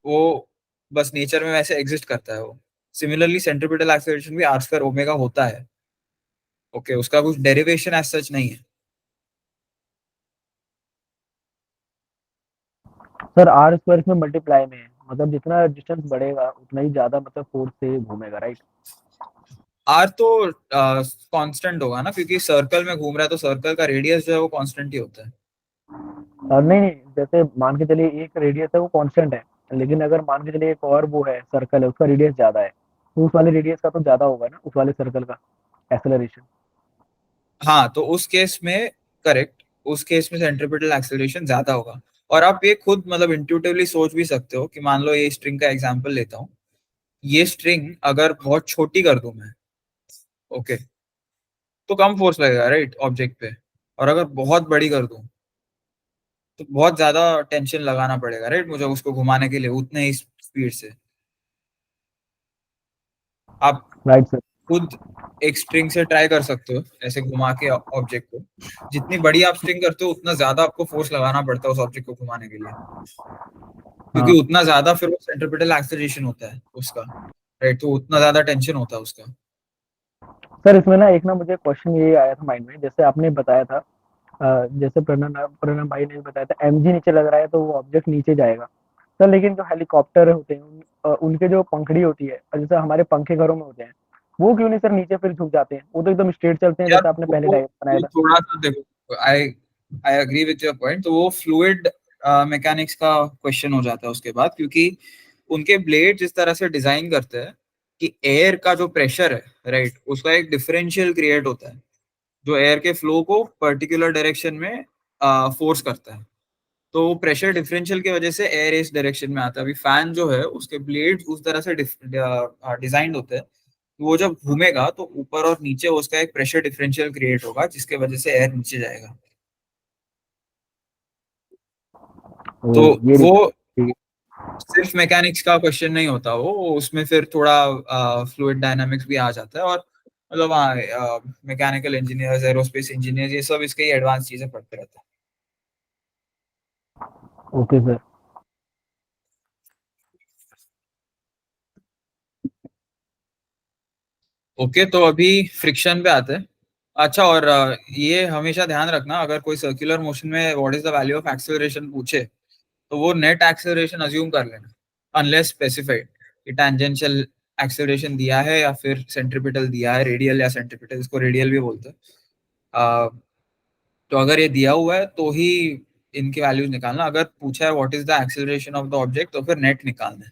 वो बस नेचर में वैसे एग्जिस्ट करता है वो। सिमिलरली सेंट्रीपिटल एक्सेलरेशन भी आर स्क्वायर ओमेगा होता है, ओके। उसका कुछ डेरिवेशन एज सच नहीं है।
सर आर स्क्वायर में मल्टीप्लाई में है, मतलब जितना डिस्टेंस बढ़ेगा उतना ही ज्यादा मतलब फोर्स से घूमेगा, राइट?
आर तो कांस्टेंट होगा ना, क्योंकि सर्कल में घूम रहा है, तो सर्कल का रेडियस जो है वो कांस्टेंट ही होता है।
नहीं नहीं, जैसे मान के चलिए एक रेडियस है वो कांस्टेंट है, लेकिन अगर मान के चलिए एक और वो है सर्कल है उसका रेडियस ज्यादा है, तो उस वाले रेडियस का तो ज्यादा होगा ना उस वाले सर्कल का एक्सेलरेशन।
हाँ, तो उस केस में करेक्ट, उस केस में सेंट्रीपिटल एक्सेलरेशन ज्यादा होगा। और आप ये खुद मतलब इंट्यूटिवली सोच भी सकते हो कि मान लो ये स्ट्रिंग का एग्जांपल लेता हूँ, ये स्ट्रिंग अगर बहुत छोटी कर दूं मैं, ओके, तो कम फोर्स लगेगा, राइट, ऑब्जेक्ट पे। और अगर बहुत बड़ी कर दूं तो बहुत ज्यादा टेंशन लगाना पड़ेगा, राइट, मुझे उसको घुमाने के लिए उतने ही स्पीड से। आप
राइट सर।
खुद एक स्ट्रिंग से ट्राई कर सकते हो ऐसे घुमा के ऑब्जेक्ट को। जितनी बड़ी आप स्ट्रिंग करते हो उतना ज्यादा आपको फोर्स लगाना पड़ता है उस ऑब्जेक्ट को घुमाने के लिए, क्योंकि
हाँ
उतना ज्यादा फिर वो सेंट्रीपिटल एक्सेलरेशन होता है उसका, राइट, तो उतना ज्यादा टेंशन होता है उसका।
सर, इसमें ना एक ना मुझे क्वेश्चन ये आया था माइंड में, जैसे आपने बताया था जैसे प्रणव भाई ने बताया था एमजी नीचे लग रहा है तो वो ऑब्जेक्ट नीचे जाएगा। सर लेकिन जो हेलीकॉप्टर होते हैं उनके जो पंखड़ी होती है, और जैसे हमारे पंखे घरों में होते हैं, वो क्यों नहीं सर नीचे फिर झुक जाते हैं? वो तो एकदम स्ट्रेट चलते हैं
यार
जैसे आपने पहले बनाया
वो
था।
थोड़ा सा देखो, I I agree with your point. तो वो फ्लूइड मैकेनिक्स का क्वेश्चन हो जाता है उसके बाद, क्योंकि उनके ब्लेड जिस तरह से डिजाइन करते हैं कि एयर का जो प्रेशर है, राइट, उसका एक डिफरेंशियल क्रिएट होता है जो एयर के फ्लो को पर्टिकुलर डायरेक्शन में फोर्स करता है। तो प्रेशर डिफरेंशियल की वजह से एयर इस डायरेक्शन में आता है। अभी फैन जो है उसके ब्लेड्स उस तरह से डिजाइन होते हैं, वो जब घूमेगा तो ऊपर और नीचे उसका एक प्रेशर डिफरेंशियल क्रिएट होगा जिसके वजह से एयर नीचे जाएगा।
ओ
तो
ये
वो
ठीक है।
सिर्फ मैकेनिक्स का क्वेश्चन नहीं होता, वो उसमें फिर थोड़ा फ्लूइड डायनामिक्स भी आ जाता है, और मतलब हाँ, मैकेनिकल इंजीनियर्स, एरोस्पेस इंजीनियर्स, ये सब इसके एडवांस चीजें पढ़ते रहते हैं।
Okay sir.
ओके, तो अभी फ्रिक्शन पे आते हैं। अच्छा, और ये हमेशा ध्यान रखना, अगर कोई सर्कुलर मोशन में what is the value of acceleration पूछे तो वो नेट एक्सेलरेशन अज्यूम कर लेना, अनलेस स्पेसिफाइड कि टेंजेंशियल एक्सेलरेशन दिया है या फिर सेंट्रीपिटल दिया है, रेडियल या सेंट्रीपिटल, इसको रेडियल भी बोलते हैं। अ, तो अगर ये दिया हुआ है तो ही इनकी वैल्यूज निकालना। अगर पूछा है what is the acceleration of the object तो फिर नेट निकालना है।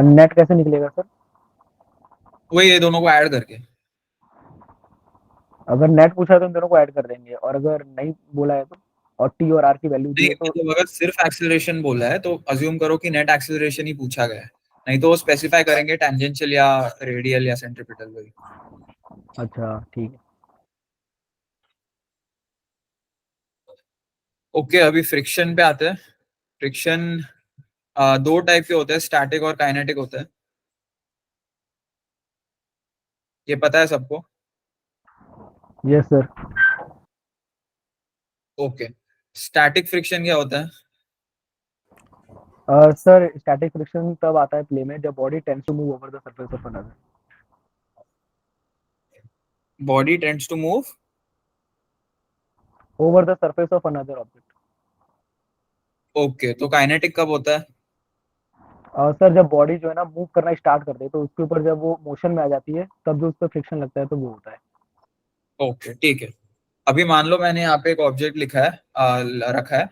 नेट कैसे निकलेगा सर?
वही ये दोनों को ऐड करके।
अगर नेट पूछा है तो इन दोनों को ऐड कर देंगे, और अगर नहीं बोला है तो, और टी और आर की वैल्यू दी
नहीं,
है तो।
मतलब अगर सिर्फ एक्सेलरेशन बोला है तो अज्यूम करो कि नेट एक्सेलरेशन ही पूछा गया है, नहीं तो वो स्पेसिफाई करेंगे टेंजेंशियल या रेडियल या सेंट्रीपिटल वही।
अच्छा ठीक है।
ओके, अभी फ्रिक्शन पे आते हैं। फ्रिक्शन दो टाइप के होते हैं, स्टैटिक और काइनेटिक होते हैं। ये पता है सबको?
Yes sir.
Okay, static friction क्या होता है?
सर स्टैटिक फ्रिक्शन तब आता है प्ले में जब body tends to move over the surface of another.
Body tends to move
over the surface of another object.
Okay, तो काइनेटिक कब होता है?
सर जब बॉडी जो है ना मूव करना स्टार्ट कर दे, तो उसके ऊपर जब वो मोशन में आ जाती है तब जो उस पर फ्रिक्शन लगता है तो वो होता है।
ओके, ठीक है। अभी मान लो मैंने यहाँ पे एक ऑब्जेक्ट लिखा है, रखा है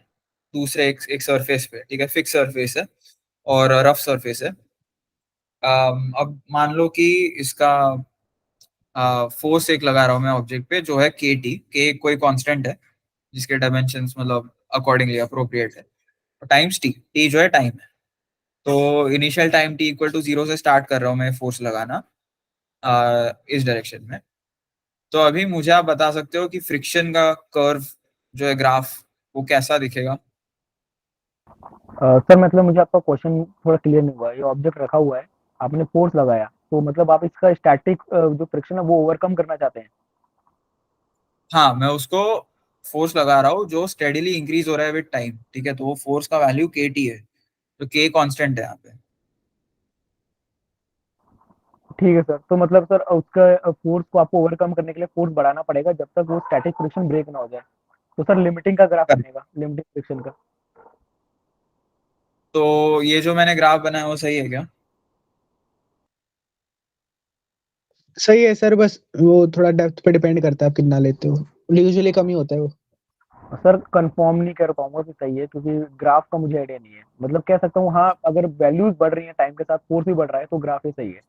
दूसरे एक सरफेस पे, ठीक है, फिक्स सरफेस है और रफ सरफेस है। अब मान लो कि इसका फोर्स एक लगा रहा हूँ मैं ऑब्जेक्ट पे, जो है के टी, के कोई कांस्टेंट है जिसके डायमेंशंस मतलब अकॉर्डिंगली अप्रोप्रिएट है, टाइम्स टी, टी जो है टाइम है। तो initial time T equal to 0 से स्टार्ट कर रहा हूँ मैं फोर्स लगाना इस डायरेक्शन में। तो अभी मुझे आप बता सकते हो कि फ्रिक्शन का कर्व जो है, ग्राफ, वो कैसा दिखेगा?
सर मतलब मुझे आपका क्वेश्चन थोड़ा क्लियर नहीं हुआ। ये ऑब्जेक्ट रखा हुआ है, आपने फोर्स लगाया, तो मतलब आप इसका स्टैटिक जो फ्रिक्शन है वो ओवरकम करना चाहते हैं।
हाँ, मैं उसको फोर्स लगा रहा हूँ जो स्टेडीली इंक्रीज हो रहा है विद टाइम, ठीक है, तो वो फोर्स का वैल्यू के टी है, तो के कांस्टेंट है यहाँ पे।
ठीक है सर, तो मतलब सर उसका फोर्स को आपको ओवरकम करने के लिए फोर्स बढ़ाना पड़ेगा जब तक वो स्टैटिक फ्रिक्शन ब्रेक ना हो जाए। तो सर लिमिटिंग का ग्राफ बनेगा, लिमिटिंग फ्रिक्शन का।
तो ये जो मैंने ग्राफ बनाया वो सही है क्या?
सही है सर, बस वो थोड़ा डेप्थ पे डिपेंड करता है आप कितना लेते हो, यूजुअली कम ही होता है वो।
सर कंफर्म नहीं कर पाऊंगा कि सही है, क्योंकि ग्राफ का मुझे आइडिया नहीं है। मतलब कह सकता हूँ हाँ, अगर वैल्यूज बढ़ रही हैं टाइम के साथ, फोर्स भी बढ़ रहा है, तो ग्राफ ही सही है।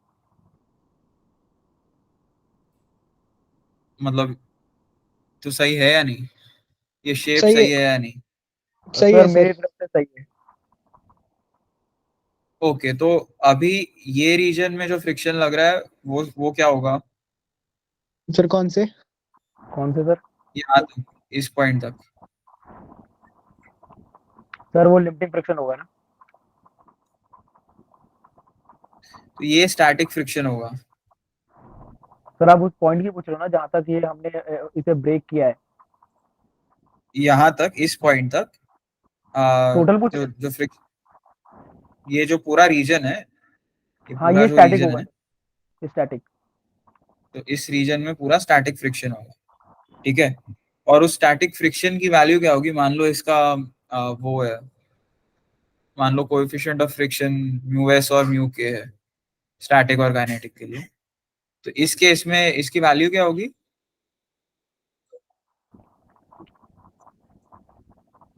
मतलब तो सही है या नहीं? ये शेप
सही है,
सही है या नहीं?
सही
सर
है
मेरी
सर।
तरफ से सही है।
ओके, तो अभी ये रीजन में जो फ्रिक्शन लग रहा है वो क्या होगा?
सर कौन से?
कौन से सर?
यहाँ तक, इस पॉइंट तक।
सर वो लिमिटिंग फ्रिक्शन होगा ना।
तो ये स्टैटिक फ्रिक्शन होगा।
सर आप उस पॉइंट की पूछ रहे हो ना जहां तक ये हमने इसे ब्रेक किया है।
यहाँ तक, इस पॉइंट तक,
टोटल पूछ रहे
जो जो फ्रिक ये जो पूरा रीजन है, ये
हैं? हाँ
पूरा
ये
जो
स्टैटिक
रीजन
होगा
है,
सर, स्टैटिक।
तो इस रीजन में पूरा स्टैटिक फ्रिक्शन होगा, ठीक है। और उस स्टैटिक फ्रिक्शन की वैल्यू क्या होगी? मान लो इसका वो है, मान लो coefficient of friction mu S और म्यू के है स्टैटिक और काइनेटिक के लिए, तो इस केस में इसकी वैल्यू क्या होगी?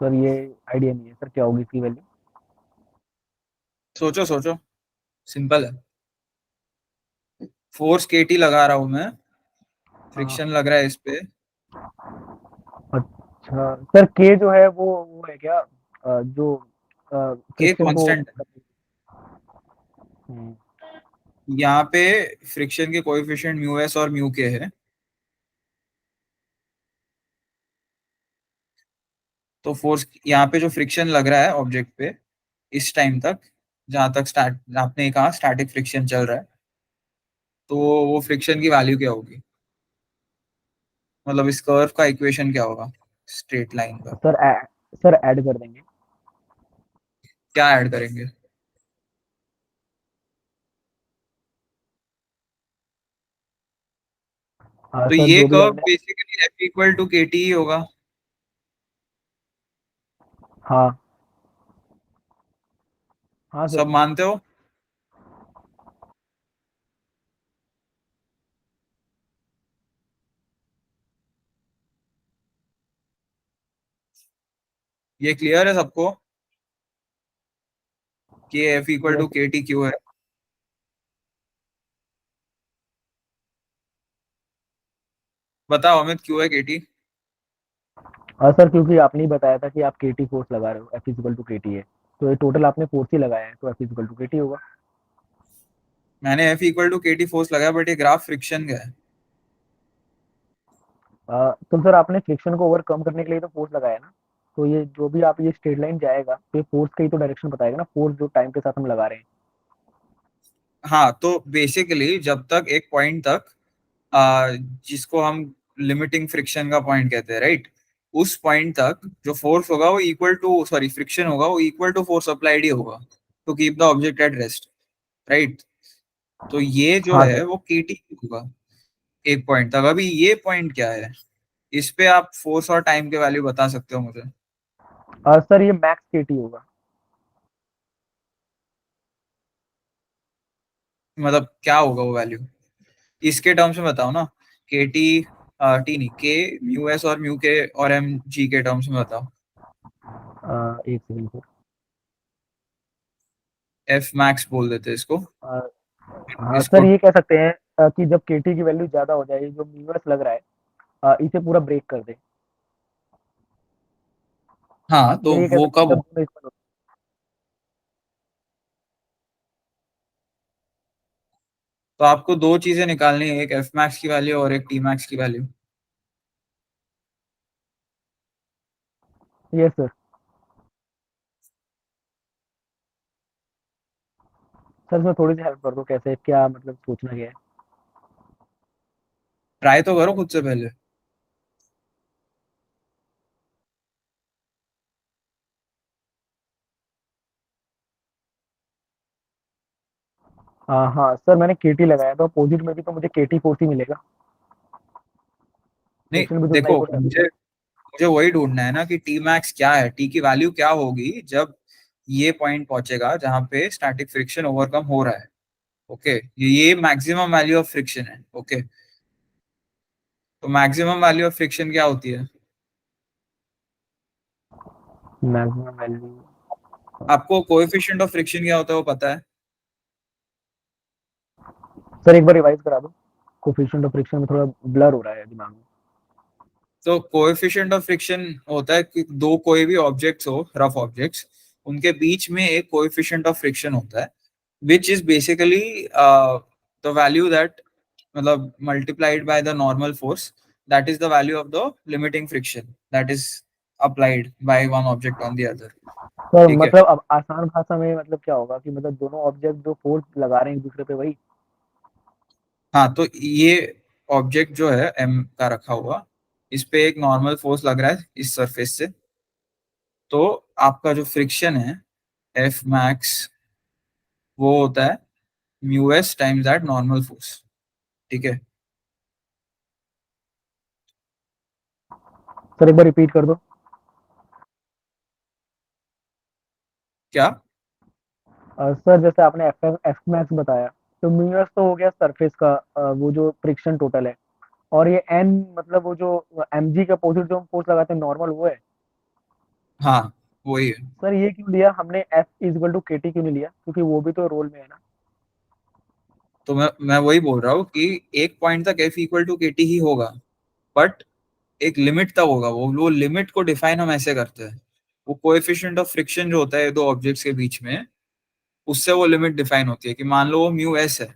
सर ये आइडिया नहीं है सर, क्या होगी इसकी वैल्यू।
सोचो सोचो, सिंपल है। फोर्स केटी लगा रहा हूं मैं,
हाँ।
फ्रिक्शन लग रहा है इस पे।
अच्छा सर, के जो है वो है क्या, जो
के
फ्रिक्शन को।
कांस्टेंट है।
हम्म,
यहाँ पे फ्रिक्शन के कोएफिशिएंट म्यू एस और म्यू के है। तो फोर्स यहाँ पे जो फ्रिक्शन लग रहा है ऑब्जेक्ट पे इस टाइम तक, जहां तक स्टार्ट आपने कहा स्टैटिक फ्रिक्शन चल रहा है, तो वो फ्रिक्शन की वैल्यू क्या होगी, मतलब इस कर्व का इक्वेशन क्या होगा स्ट्रेट लाइन का।
सर ऐड कर देंगे।
क्या ऐड करेंगे?
हाँ
तो
सर,
ये
जो भी
कर्व
हमने।
Basically F equal to k T ही होगा।
हाँ। हाँ सर।
सब मानते हो? ये क्लियर है सबको कि एफ इक्वल टू
यस।
के टी क्यों है? बताओ अमित, क्यों है के टी?
सर, क्योंकि आपने ही बताया था कि आप केटी फोर्स लगा रहे हो, एफ इजिकल टू केटी है, तो ये टोटल आपने फोर्स ही लगाया है, तो एफ इजिकल टू केटी होगा।
मैंने F equal to k T force लगाया, बट ये ग्राफ फ्रिक्शन का है।
तो सर, आपने फ्रिक्शन को ओवरकम करने के लिए तो फोर्स लगाया ना, तो ये जो भी आप ये स्ट्रेट लाइन जाएगा तो ये फोर्स का ही तो डायरेक्शन बताएगा ना, फोर्स जो टाइम के साथ हम लगा रहे हैं।
हाँ, तो बेसिकली जब तक एक पॉइंट तक जिसको हम लिमिटिंग फ्रिक्शन का पॉइंट कहते हैं, राइट, उस पॉइंट तक जो फोर्स होगा वो इक्वल टू, सॉरी फ्रिक्शन होगा वो इक्वल टू फोर्स अप्लाइड ही होगा to keep the object at rest, right. तो ये जो
हाँ
है
सर।
वो केटी होगा एक पॉइंट तक। अभी ये पॉइंट क्या है, इस पे आप फोर्स और टाइम के वैल्यू बता सकते हो मुझे?
सर, ये मैक्स केटी होगा।
मतलब क्या होगा वो वैल्यू, इसके टर्म्स में बताओ ना। के टी, टी नहीं, के म्यू एस और म्यू के और एम जी के टर्म्स में बताओ।
एक सेकंड सर।
एफ मैक्स बोल देते हैं इसको।
अ, हाँ
इसको
सर, ये कह सकते हैं कि जब केटी की वैल्यू ज्यादा हो जाए, जो म्यूएस लग रहा है, इसे पूरा ब्रेक कर दे,
हाँ, तो
या ये कह
वो
सकते
कब
हैं
हो?
जब दोनों इक्वल हो।
तो आपको दो चीजें निकालनी है, एक एफ मैक्स की वैल्यू और एक टी मैक्स की वैल्यू।
Yes sir. सर, इसमें थोड़ी सी हेल्प कर दो, कैसे, क्या मतलब सोचना क्या है।
ट्राई तो करो खुद से पहले।
हाँ सर, मैंने केटी लगाया तो अपोजिट में भी तो मुझे केटी फोर्स ही मिलेगा।
नहीं,
क्वेश्चन भी तो उतना ही
देखो
बोल रहा
मुझे मुझे वही ढूंढना है ना कि टी मैक्स क्या है, टी की वैल्यू क्या होगी जब ये पॉइंट पहुंचेगा जहां पे स्टैटिक फ्रिक्शन ओवरकम हो रहा है। ओके, ये मैक्सिमम वैल्यू ऑफ फ्रिक्शन है। ओके, तो मैक्सिमम वैल्यू ऑफ फ्रिक्शन क्या होती है?
है। Maximum value.
आपको कोएफिशिएंट ऑफ फ्रिक्शन क्या होता है वो पता है?
सर, एक बार रिवाइज करा दो, कोफिशिएंट ऑफ फ्रिक्शन में थोड़ा ब्लर हो रहा है दिमाग में।
तो कोएफिशिएंट ऑफ फ्रिक्शन होता है कि दो कोई भी ऑब्जेक्ट्स हो, रफ ऑब्जेक्ट्स, उनके बीच में एक कोएफिशिएंट ऑफ फ्रिक्शन होता है, which is basically the value that, मतलब multiplied by the normal force, that is the value of the limiting friction that is applied by one object on the other.
Sir,
ठीक है।
मतलब अब आसान भाषा में मतलब क्या होगा कि मतलब दोनों ऑब्जेक्ट जो फोर्स लगा रहे हैं एक दूसरे पे, वही।
हाँ, तो ये ऑब्जेक्ट जो है एम का रखा हुआ, इस पे एक नॉर्मल फोर्स लग रहा है इस सरफेस से, तो आपका जो फ्रिक्शन है एफ मैक्स वो होता है mu S times that normal force. ठीक है।
सर, एक बार रिपीट कर दो।
क्या?
सर, जैसे आपने एफ एफ मैक्स बताया, तो म्यूएस तो हो गया सरफेस का, वो जो फ्रिक्शन टोटल है, और ये एन मतलब वो जो एम जी के अपोजिट जो हम फोर्स लगाते हैं नॉर्मल, वो है।
हाँ, वही है।
सर, ये क्यों लिया हमने F is equal to k T क्यों नहीं लिया, क्योंकि वो भी तो रोल में है ना।
तो मैं वही बोल रहा हूँ कि एक पॉइंट तक F इक्वल टू KT ही होगा, बट एक लिमिट तक होगा। वो लिमिट को डिफाइन हम ऐसे करते हैं, वो कोएफिशिएंट ऑफ फ्रिक्शन जो होता है दो ऑब्जेक्ट्स के बीच में, उससे वो लिमिट डिफाइन होती है कि मान लो वो म्यू एस है।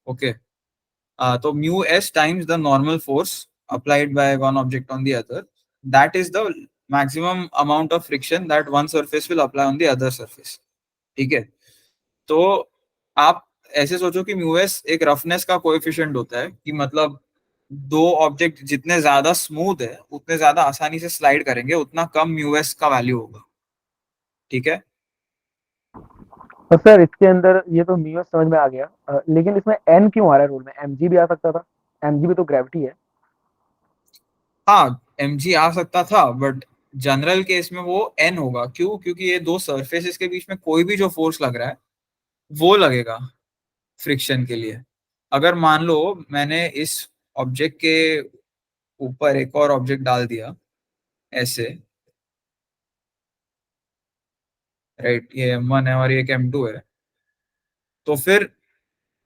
ओके, तो mu S times the normal force applied by one object on the other, that is the maximum amount of friction that one surface will apply on the other surface. ठीक है, तो आप ऐसे सोचो कि mu S एक roughness का coefficient होता है, कि मतलब दो ऑब्जेक्ट जितने ज्यादा स्मूथ है उतने ज्यादा आसानी से स्लाइड करेंगे, उतना कम म्यू एस का वैल्यू होगा। ठीक है,
तो सर इसके अंदर ये तो म्यू समझ में आ गया, लेकिन इसमें एन क्यों आ रहा है रूल में? एमजी भी आ सकता था, एमजी भी तो ग्रेविटी है।
हाँ mg आ सकता था, बट जनरल केस में वो n होगा। क्यों? क्योंकि ये दो सरफेसेस के बीच में कोई भी जो फोर्स लग रहा है वो लगेगा फ्रिक्शन के लिए। अगर मान लो मैंने इस ऑब्जेक्ट के ऊपर एक और ऑब्जेक्ट डाल दिया ऐसे, राइट, ये m1 है और ये m2 है, तो फिर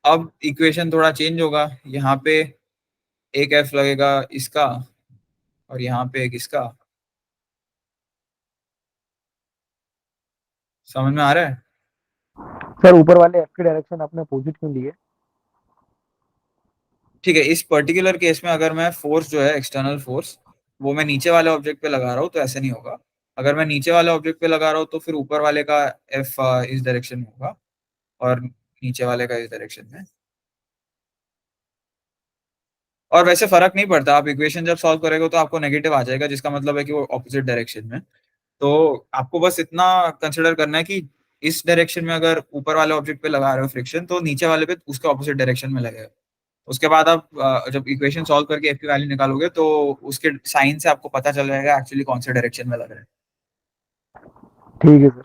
अब इक्वेशन थोड़ा चेंज होगा। यहाँ पे एक F लगेगा इसका और यहाँ पे एक इसका। समझ में आ रहा है?
सर ऊपर वाले एफ की डायरेक्शन आपने अपोजिट क्यों ली है?
ठीक है, इस पर्टिकुलर केस में अगर मैं फोर्स जो है एक्सटर्नल फोर्स वो मैं नीचे वाले ऑब्जेक्ट पे लगा रहा हूँ तो ऐसे नहीं होगा। अगर मैं नीचे वाले ऑब्जेक्ट पे लगा रहा हूँ तो फिर ऊपर वाले का एफ इस डायरेक्शन में होगा और नीचे वाले का इस डायरेक्शन में। और वैसे फर्क नहीं पड़ता, आप इक्वेशन जब सॉल्व करेगा तो आपको नेगेटिव आ जाएगा, जिसका मतलब है कि वो ऑपोजिट डायरेक्शन में। तो आपको बस इतना कंसिडर करना है कि इस डायरेक्शन में अगर ऊपर वाले ऑब्जेक्ट पे लगा रहे हो फ्रिक्शन तो नीचे वाले पे उसके ऑपोजिट डायरेक्शन में लगेगा। उसके बाद आप जब इक्वेशन सॉल्व करके एफ की वैल्यू निकालोगे तो उसके साइन से आपको पता चल जाएगा एक्चुअली कौन से डायरेक्शन में लग रहा है।
ठीक है सर।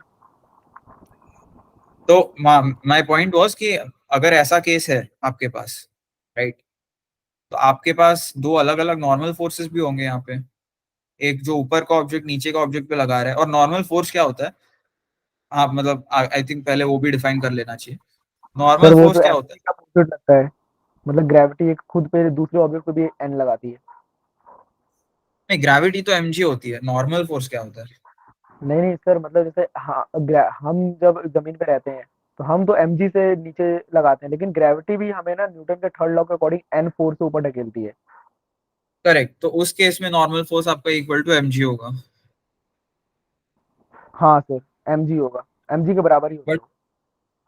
तो माय पॉइंट वाज कि अगर ऐसा केस है आपके पास, राइट, तो आपके पास दो अलग अलग नॉर्मल फोर्सेस भी होंगे यहाँ पे। एक जो ऊपर का ऑब्जेक्ट नीचे का ऑब्जेक्ट पे लगा रहा है। और नॉर्मल फोर्स क्या होता है, हाँ मतलब आई थिंक पहले वो भी डिफाइन कर लेना चाहिए।
सर
नॉर्मल
वो
फोर्स
तो
क्या होता
एमजी
है?
का अपोजिट लगता है, मतलब ग्रेविटी एक खुद पे दूसरे ऑब्जेक्ट पे भी एन लगाती है।
नहीं, ग्रेविटी तो mg होती है। नॉर्मल फोर्स क्या होता है?
नहीं नहीं सर, मतलब जैसे हाँ, हम जब जमीन पे रहते हैं तो हम तो एमजी से नीचे लगाते हैं, लेकिन ग्रेविटी भी हमें ना न्यूटन के थर्ड लॉ के अकॉर्डिंग एन फोर्स से ऊपर ढकेलती है।
करेक्ट, तो उस केस में नॉर्मल फोर्स आपका इक्वल टू mg होगा।
हाँ सर, एमजी होगा, एमजी के बराबर ही होगा
बट
वो।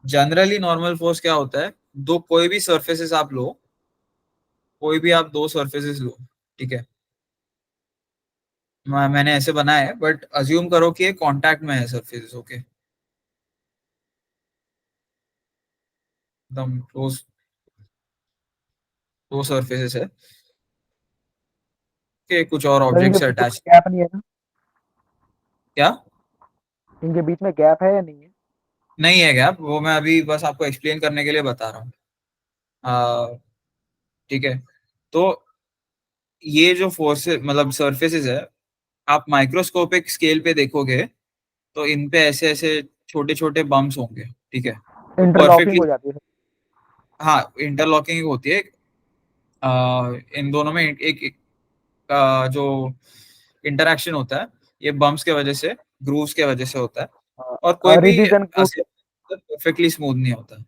जनरली नॉर्मल फोर्स क्या होता है, दो कोई भी सरफेसेस आप लो, कोई भी आप दो सरफेसेस लो, ठीक है, मैंने ऐसे बनाया है, बट अज्यूम करो कि कांटेक्ट में है सरफेसेस। ओके, एकदम क्लोज दो सरफेसेस है कि कुछ और
सर
ऑब्जेक्ट
इनके
से
बीच में कोई
अटैच।
गैप नहीं है ना?
क्या?
इनके बीच में गैप है या नहीं है?
नहीं है गैप, वो मैं अभी बस आपको एक्सप्लेन करने के लिए बता रहा हूँ। ठीक है, तो ये जो फोर्सेस मतलब सरफेसेस है, आप माइक्रोस्कोपिक स्केल पे देखोगे तो इन पे ऐसे ऐसे छोटे छोटे बम्प्स होंगे। ठीक है, वो
इंटरलॉकिंग
परफेक्टली,
हो जाती है सर।
हाँ इंटरलॉकिंग होती है। इन दोनों में एक जो इंटरेक्शन होता है ये बम्प्स के वजह से, ग्रूव्स के वजह से होता है। और कोई
हाँ,
भी
rigid and groove.
Perfectly smooth नहीं होता।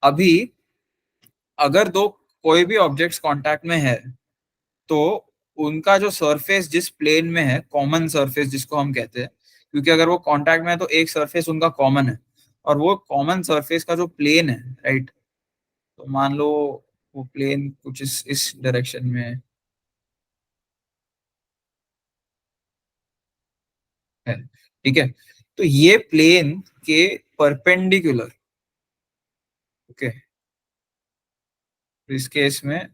अभी अगर दो कोई भी ऑब्जेक्ट्स कांटेक्ट में है तो उनका जो सरफेस जिस प्लेन में है, कॉमन सरफेस जिसको हम कहते हैं, क्योंकि अगर वो कांटेक्ट में है तो एक सरफेस उनका कॉमन है, और वो कॉमन सरफेस का जो प्लेन है, राइट, तो मान लो वो प्लेन कुछ इस डायरेक्शन में है। ठीक है, तो ये प्लेन के परपेंडिकुलर, ओके, इस केस में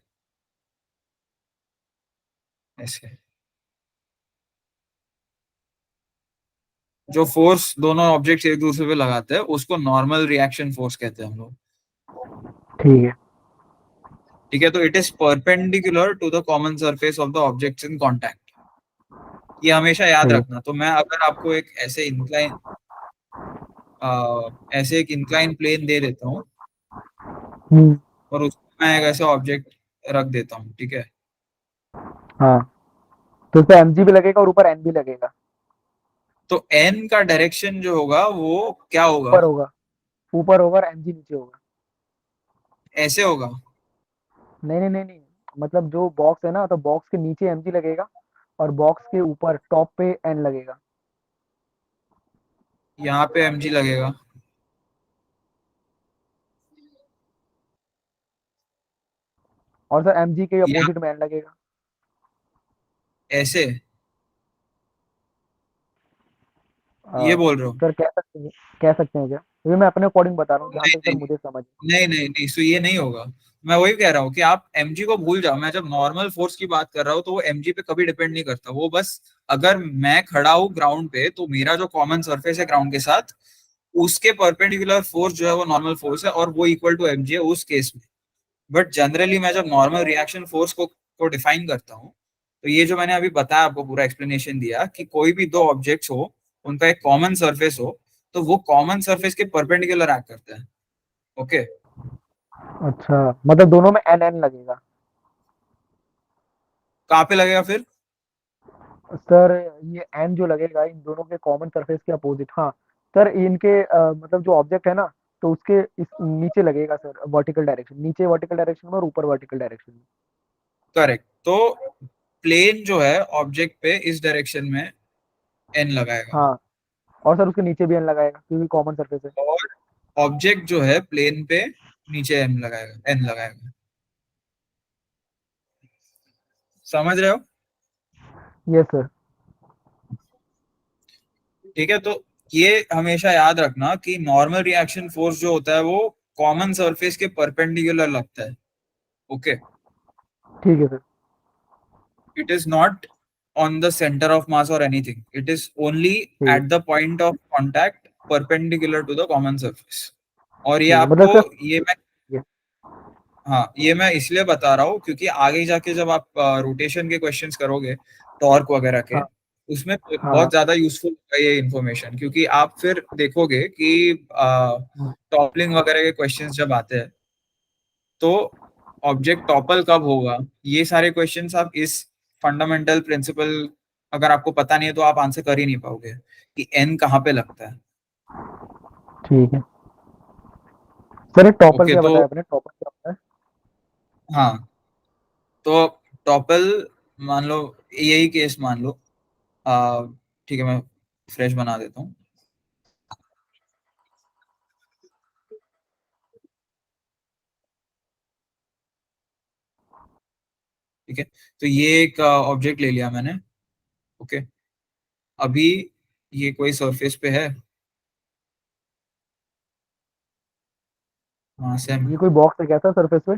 ऐसे जो फोर्स दोनों ऑब्जेक्ट्स एक दूसरे पे लगाते हैं उसको नॉर्मल रिएक्शन फोर्स कहते हैं हम लोग।
ठीक है।
ठीक है, तो it is perpendicular to the common surface of the objects in contact. ये हमेशा याद
ठीक
रखना। तो मैं अगर आपको एक ऐसे एक इंक्लाइन प्लेन दे देता हूँ,
है।
और उसमें मैं एक ऐसा ऑब्जेक्ट रख देता हूँ, ठीक है।
हाँ, तो उसपे mg भी लगेगा और ऊपर n भी लगेगा।
तो n का डायरेक्शन जो होगा वो क्या होगा?
ऊपर होगा, ऊपर होगा और mg नीचे होगा।
ऐसे होगा?
नहीं नहीं नहीं नहीं, मतलब जो बॉक्स है ना, तो बॉक्स के नीचे mg लगेगा और बॉक्स के ऊपर टॉप पे n लगेगा।
यहाँ पे mg लगेगा।
और सर mg के
या
अपोजिट में n लगेगा।
ऐसे, ये
अ,
बोल रहे हो?
सर कह सकते हैं क्या? ये मैं अपने अकॉर्डिंग बता रहा हूँ जहाँ
नहीं
तक सर
नहीं
मुझे समझ है।
नहीं नहीं नहीं, सो ये नहीं होगा। मैं वही कह रहा हूँ कि आप mg को भूल जाओ। मैं जब नॉर्मल फोर्स की बात कर रहा हूँ तो वो mg पे कभी डिपेंड नहीं करता। वो बस, अगर मैं खड़ा हूँ ग्राउंड पे तो मेरा जो कॉमन सरफेस है ग्राउंड के साथ, उसके परपेंडिकुलर फोर्स जो है वो नॉर्मल फोर्स है और वो इक्वल टू mg है उस केस में। बट जनरली मैं जब नॉर्मल रिएक्शन फोर्स को डिफाइन करता हूँ, तो ये जो मैंने अभी बताया आपको, पूरा एक्सप्लेनेशन दिया कि कोई भी दो ऑब्जेक्ट्स हो, उनका एक कॉमन सरफेस हो, तो वो कॉमन सरफेस के परपेंडिकुलर एक्ट करता है। ओके।
अच्छा, मतलब दोनों में n n लगेगा।
कहाँ पे लगेगा फिर?
सर ये n जो लगेगा इन दोनों के कॉमन सरफेस के अपोजिट, हाँ। सर इनके मतलब जो ऑब्जेक्ट है ना, तो उसके इस नीचे लगेगा सर, वर्टिकल डायरेक्शन, नीचे वर्टिकल डायरेक्शन में और ऊपर वर्टिकल डायरेक्शन में।
करेक्ट। तो प्लेन जो है ऑब्जेक्ट पे इस डायरेक्शन में एन लगाएगा,
हाँ, और सर उसके नीचे भी n लगाएगा क्योंकि कॉमन सरफेस है।
और ऑब्जेक्ट जो है प्लेन पे नीचे एन लगाएगा। समझ रहे हो?
Yes sir.
ठीक है। तो ये हमेशा याद रखना कि नॉर्मल रिएक्शन फोर्स जो होता है वो कॉमन सरफेस के परपेंडिकुलर लगता है। ओके।
ठीक है sir.
It is not on the centre of mass और एनीथिंग, इट इज ओनली
ठीक
at the point of contact perpendicular to the common surface. और ये
ठीक है, मतलब
आपको,
सर।
ये मैं, हाँ ये मैं इसलिए बता रहा हूँ क्योंकि आगे जाके जब आप रोटेशन के क्वेश्चंस करोगे, टॉर्क वगैरह के,
हाँ
उसमें
हाँ
बहुत ज्यादा यूजफुल होगा ये इन्फॉर्मेशन, क्योंकि आप फिर देखोगे कि
हाँ,
टॉपलिंग वगैरह के क्वेश्चंस जब आते हैं तो ऑब्जेक्ट टॉपल कब होगा, ये सारे क्वेश्चंस आप इस फंडामेंटल प्रिंसिपल, अगर आपको पता नहीं है तो आप आंसर कर ही नहीं पाओगे कि एन कहाँ पे लगता है।
ठीक है सर। एक टॉपल
ओके।
क्या
तो
बताया आपने? टॉपल क्या होता है?
हाँ, तो टॉपल, मान लो, यही केस मान लो, आ, ठीक है, मैं फ्रेश बना देता हूँ। ठीक है। तो ये एक ऑब्जेक्ट ले लिया मैंने। ओके। अभी ये कोई सरफेस पे है, वहां से
ये कोई बॉक्स है क्या सर सरफेस पे?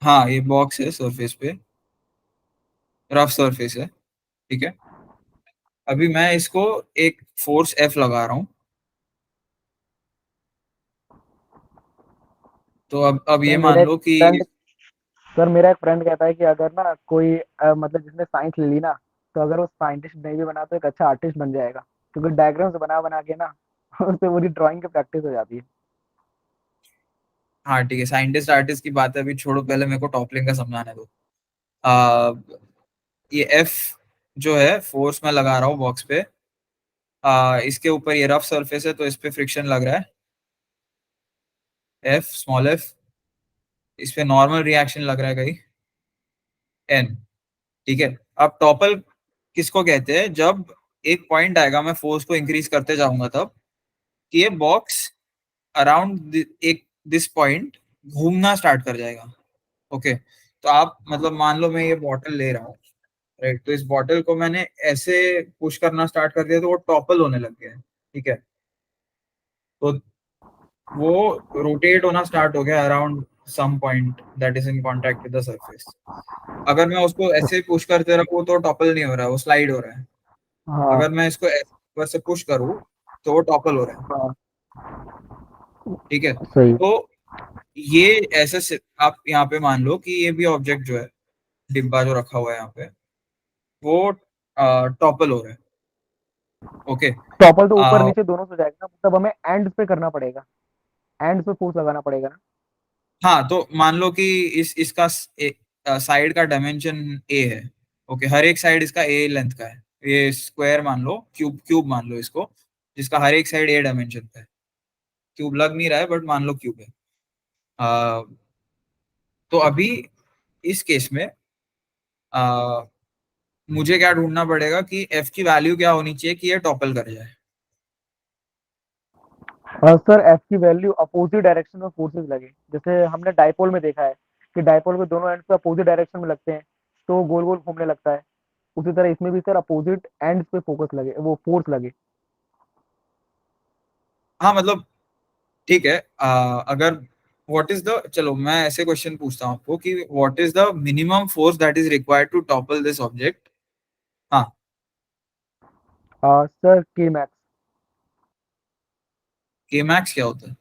हाँ ये बॉक्स है सरफेस पे, रफ सरफेस है। ठीक है। अभी मैं इसको एक फोर्स एफ लगा रहा हूँ। तो अब
सर
ये
मेरा
मान
एक
लो कि,
फ्रेंड सर मेरा एक फ्रेंड कहता है कि अगर ना कोई मतलब जिसने साइंस ले ली ना, तो अगर वो साइंटिस्ट नहीं भी बना तो एक अच्छा आर्टिस्ट बन जाएगा, क्योंकि डायग्राम्स बना बना के ना उससे पूरी ड्राइंग की प्रैक्टिस हो जाती है।
हाँ ठीक है, साइंटिस्ट आर्टिस्ट की बात है अभी छोड़ो, पहले मेरे को टॉपलिंग का समझाने दो। आ, ये एफ जो है फोर्स मैं लगा रहा हूँ बॉक्स पे, इसके ऊपर ये रफ सरफेस है तो इस पे फ्रिक्शन लग रहा है, एफ स्मॉल एफ। इस पे नॉर्मल रिएक्शन लग रहा है कहीं, एन। ठीक है। अब टॉपल किसको कहते हैं? जब एक पॉइंट आएगा, मैं फोर्स को इंक्रीज करते जाऊंगा तब, कि ये बॉक्स अराउंड एक दिस पॉइंट घूमना स्टार्ट कर जाएगा। ओके। तो आप मतलब मान लो मैं ये बॉटल ले रहा हूँ, राइट, तो इस बॉटल को मैंने ऐसे पुश करना स्टार्ट कर दिया तो वो टॉपल होने लग गया है। ठीक है। तो वो रोटेट होना स्टार्ट हो गया around some point that is in contact with the surface. अगर मैं उसको ऐसे ही पुश करते रहूं तो टॉपल नहीं हो रहा है, वो स्लाइड हो रहा है।
हाँ
अगर मैं इसको ऐसे ऊपर से पुश करूं तो वो टॉपल हो रहा है।
हाँ,
ठीक है।
सही।
तो ये ऐसे आप यहाँ पे मान लो कि ये भी ऑब्जेक्ट जो है, डिब्बा जो रखा हुआ है यहाँ पे, वो टॉपल हो रहा है। ओके।
टॉपल तो ऊपर नीचे दोनों से जाएगा ना, मतलब हमें एंड पे करना पड़ेगा, एंड पे फोर्स लगाना पड़ेगा ना।
हाँ, तो मान लो कि इसका साइड का डायमेंशन ए है। ओके, हर एक साइड इसका ए लेंथ का है। ये स्क्वायर मान लो, क्यूब मान लो इसको, जिसका हर एक साइड ए डायमेंशन का है। क्यूब लग नहीं रहा है बट मान लो क्यूब है। आ, तो अभी इस केस में आ, मुझे क्या ढूंढना पड़ेगा कि एफ की वैल्यू क्या होनी चाहिए कि ये टॉपल कर जाए।
सर एफ की वैल्यू अपोजिट डायरेक्शन में फोर्सेस लगे, जैसे हमने डाइपोल में देखा है कि डाइपोल के दोनों एंड पे अपोजिट डायरेक्शन में लगते हैं तो गोल गोल घूमने लगता है। उसी तरह इसमें भी सर अपोजिट एंड्स पे फोकस लगे, वो फोर्स लगे।
हाँ मतलब ठीक है। अगर व्हाट इज द, चलो मैं ऐसे क्वेश्चन पूछता हूँ आपको कि what is the minimum force that is required to topple this object. हाँ,
sir K max.
K max क्या होता है?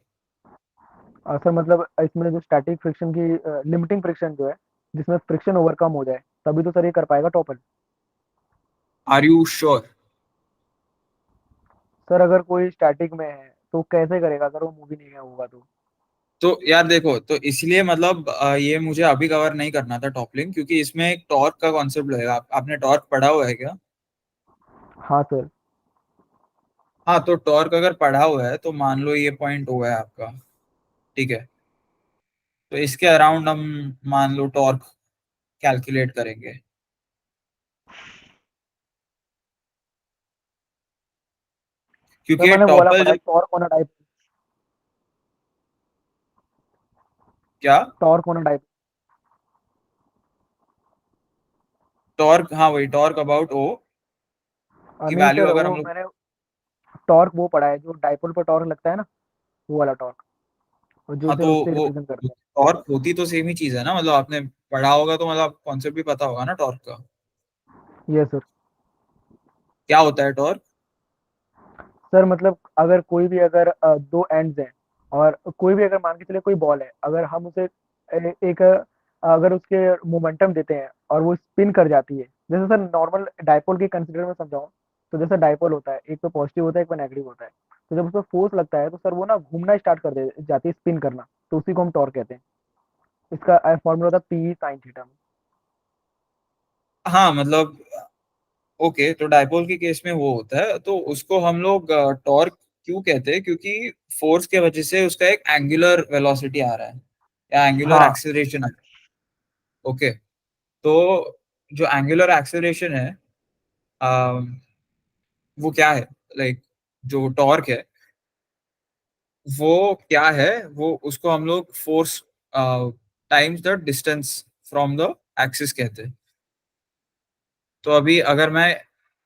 सर मतलब इसमें जो स्टैटिक फ्रिक्शन की लिमिटिंग फ्रिक्शन जो है, जिसमें फ्रिक्शन ओवरकम हो जाए, तभी तो सर ये कर पाएगा topple.
Are you sure?
Sir अगर कोई स्टैटिक में है तो कैसे करेगा सर, वो मूवी नहीं होगा तो।
तो यार देखो, तो इसलिए मतलब ये मुझे अभी कवर नहीं करना था टॉपलिंग, क्योंकि इसमें एक टॉर्क का कॉन्सेप्ट लगेगा। आपने टॉर्क पढ़ा हुआ है क्या?
हाँ सर।
हाँ, तो टॉर्क अगर पढ़ा हुआ है तो मान लो ये पॉइंट ओ है आपका, ठीक है? तो इसके अराउंड हम मान लो टॉर्क कैलकुलेट करेंगे,
सर
क्योंकि
मैंने वो वाला
टॉपल
पढ़ा है,
जब
टॉर्क ऑन अ डाइपोल।
क्या?
Torque on a dipole.
Torque, हाँ वही टॉर्क अबाउट ओ की
नहीं
वैल्यू
सर,
अगर
वो
हम लोग।
मैंने टॉर्क वो पढ़ा है जो डाइपोल पर टॉर्क लगता है ना, वो वाला टॉर्क, और जो
हाँ
सर
तो
उससे
वो
रिप्रेजेंट करते
टॉर्क होती तो सेम ही चीज है ना, मतलब आपने पढ़ा होगा तो मतलब कॉन्सेप्ट भी पता होगा ना टॉर्क का।
हैं। ये सर।
क्या होता है टॉर्क?
सर मतलब अगर कोई भी अगर दो एंड्स हैं, और कोई भी अगर मान के चले कोई बॉल है, अगर हम उसे एक अगर उसके मोमेंटम देते हैं और वो स्पिन कर जाती है, जैसे सर नॉर्मल डाइपोल की कंसिडर में समझाऊं, तो जैसे डाइपोल होता है, एक तो पॉजिटिव होता है, एक पे नेगेटिव होता है। तो जब उस पर फोर्स लगता है तो सर वो ना घूमना स्टार्ट कर दे जाती है, स्पिन करना, तो उसी को हम टॉर्क कहते हैं। इसका फॉर्मूला होता है पी साइन थीटा में।
हाँ मतलब ओके, तो डाइपोल के केस में वो होता है, तो उसको हम लोग टॉर्क क्यों कहते हैं? क्योंकि फोर्स के वजह से उसका एक एंगुलर वेलोसिटी आ रहा है या एंगुलर
हाँ
एक्सेलरेशन आ रहा है। ओके, तो जो एंगुलर एक्सेलरेशन है, वो क्या है? लाइक जो टॉर्क है वो क्या है? वो उसको हम लोग force times the distance from the axis कहते हैं। तो अभी अगर मैं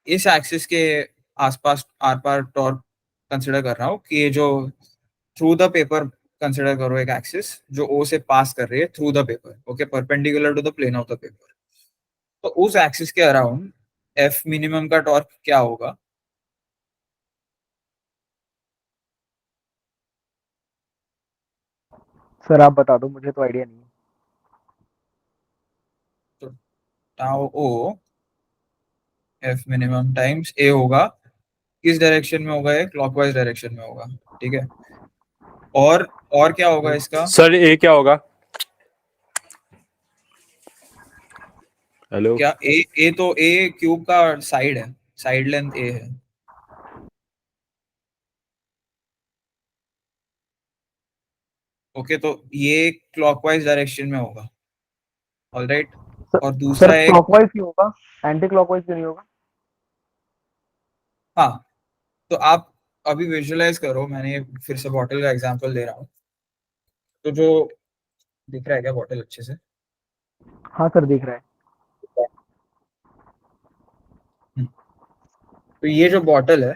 इस एक्सिस के आसपास आर पार टॉर्क कंसिडर कर रहा हूँ कि ये जो थ्रू द पेपर कंसिडर करो, एक एक्सिस जो ओ से पास कर रही है through the paper, okay, perpendicular to the plane of the paper. तो उस एक्सिस के अराउंड एफ मिनिमम का टॉर्क क्या होगा?
सर आप बता दो, मुझे तो आइडिया नहीं है।
तो tau O F minimum times A होगा। किस डायरेक्शन में होगा? ये क्लॉकवाइज डायरेक्शन में होगा, ठीक है? और और क्या होगा इसका?
सर ए क्या होगा? हेलो।
क्या ए? ए तो ए क्यूब का साइड है, साइड लेंथ ए है। ओके, तो ये क्लॉकवाइज डायरेक्शन में होगा, ऑलराइट।
सर,
और
सर
दूसरा एक,
क्लॉकवाइज क्यों होगा, एंटी क्लॉकवाइज क्यों नहीं होगा?
हाँ, तो आप अभी विजुअलाइज करो, मैंने फिर से बॉटल का एग्जांपल दे रहा हूँ। तो जो दिख रहा है क्या बॉटल अच्छे से?
हाँ सर दिख रहा है।
हम्म, तो ये जो बॉटल है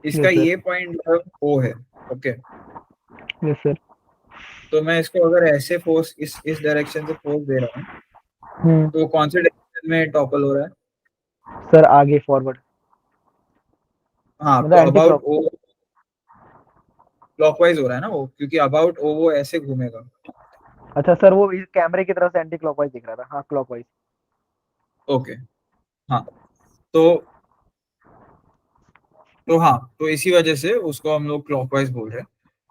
इसका
यस सर।
ये पॉइंट ओ है, ओके।
Yes sir.
तो मैं इसको अगर ऐसे फोर्स इस डायरेक्शन से फोर्स दे रहा हूँ,
हम्म।
तो कौन से डायरेक्शन में टॉपल हो रहा है?
सर आगे फॉरवर्ड,
हाँ,
मतलब
तो
एंटी
अबाउट
क्लॉक।
ओ क्लॉकवाइज हो रहा है ना वो, क्योंकि अबाउट ओ वो ऐसे घूमेगा।
अच्छा सर, वो कैमरे की तरफ से एंटी क्लॉकवाइज दिख रहा था, हाँ क्लॉकवाइज।
ओके, हाँ, तो हाँ, तो इसी वजह से उसको हम लोग क्लॉकवाइज बोल रहे हैं।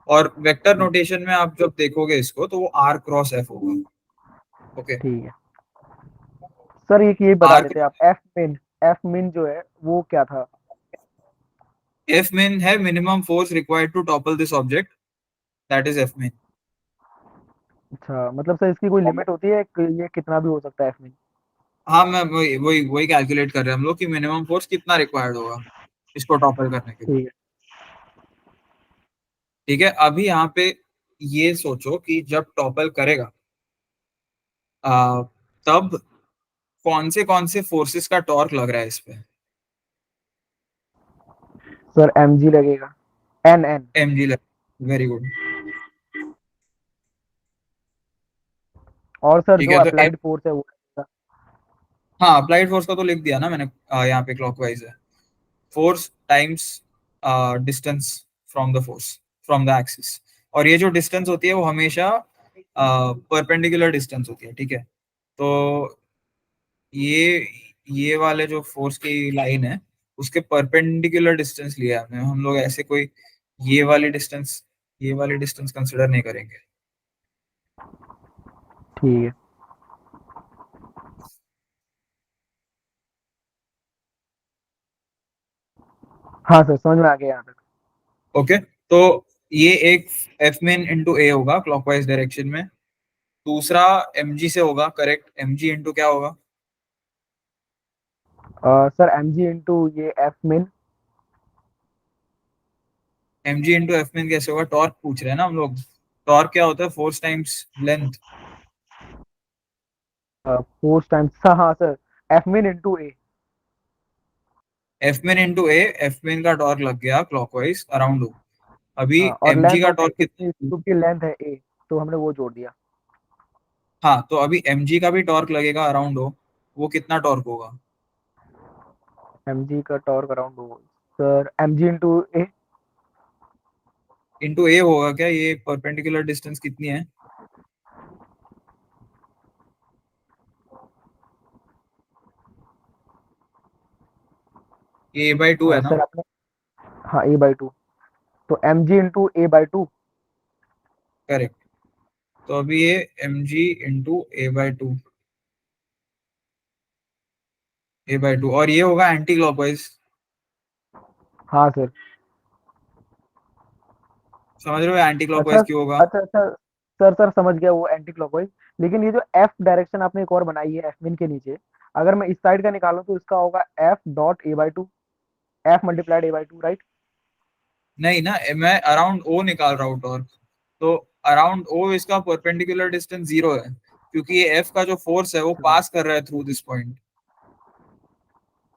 और वेक्टर नोटेशन में आप जब देखोगे इसको तो वो आर क्रॉस एफ होगा। ओके,
ठीक है सर, ये बता
आर
देते आप, एफ मिन जो है वो क्या था?
एफ मेन है minimum force required to topple this object, that is F min.
अच्छा, मतलब सर इसकी कोई लिमिट होती है कि ये कितना भी हो सकता है एफ मिन?
हाँ, मैं वही वही वही कैलकुलेट कर रहे हैं हम लोग कि मिनिमम फोर्स कितना रिक्वायर्ड होगा इसको टॉपल करने के लिए।
ठीक है।
ठीक है, अभी यहाँ पे ये सोचो कि जब टॉपल करेगा आ, तब कौन से फोर्सेस का टॉर्क लग रहा है इस पे।
सर एम जी लगेगा, एन एन।
एम जी लग, वेरी गुड।
और सर
ठीक
जो
है, तो
अप्लाइड फोर्स है वो लगेगा।
हाँ, अप्लाइड फोर्स का तो लिख दिया ना मैंने, यहाँ पे क्लॉकवाइज है, force times distance from the force from the axis. और ये जो डिस्टेंस होती है वो हमेशा परपेंडिकुलर डिस्टेंस होती है। ठीक है, तो ये ये वाले जो फोर्स की लाइन है उसके परपेंडिकुलर डिस्टेंस लिया है हमने, हम लोग ऐसे कोई ये वाली डिस्टेंस ये वाली डिस्टेंस कंसिडर नहीं करेंगे।
ठीक है। हाँ सर, समझ में आ गया यहाँ तक।
ओके, तो ये एक एफ मेन इंटू ए होगा क्लॉकवाइज डायरेक्शन में, दूसरा एम जी से होगा, करेक्ट। एम जी इंटू क्या होगा?
सर एम जी इंटू ये एफ मिन।
एम जी इंटू एफ मेन कैसे होगा? टॉर्क पूछ रहे हैं ना हम लोग, टॉर्क क्या होता है? Force times length.
Force times, हाँ सर, एफ मिन इंटू ए।
एफ मेन इंटू ए, एफ मेन का टॉर्क लग गया क्लॉकवाइज अराउंड हो। अभी
हाँ, और
एम जी
लेंथ
का
हो गई
टॉर्क
कितनी,
कितना?
क्योंकि लेंथ है ए, तो हमने वो जोड़ दिया।
हाँ, तो अभी एम जी का भी टॉर्क लगेगा अराउंड हो, वो कितना टॉर्क होगा?
एम जी का टॉर्क अराउंड हो, सर एम जी इंटू ए।
इंटू ए होगा क्या? ये परपेंडिकुलर डिस्टेंस कितनी है? ये A/2 है ना?
सर आपने, हाँ ए बाई टू, तो m ji into a by two.
Correct, तो अभी ये m ji into a by two और ये होगा एंटी क्लॉकवाइज।
हाँ सर।
समझ रहे हो एंटी
अच्छा
क्लॉकवाइज क्यों होगा?
अच्छा अच्छा, सर समझ गया वो एंटी क्लॉकवाइज। लेकिन ये जो एफ डायरेक्शन आपने एक और बनाई है एफ मिन के नीचे, अगर मैं इस साइड का निकालूं तो इसका होगा F dot a by to, F multiplied A by to, right?
नहीं ना, मैं अराउंड ओ निकाल रहा हूँ टॉर्क, तो अराउंड ओ इसका परपेंडिकुलर डिस्टेंस जीरो है, क्योंकि ये एफ का जो फोर्स है वो
अच्छा
पास कर रहा है थ्रू दिस पॉइंट।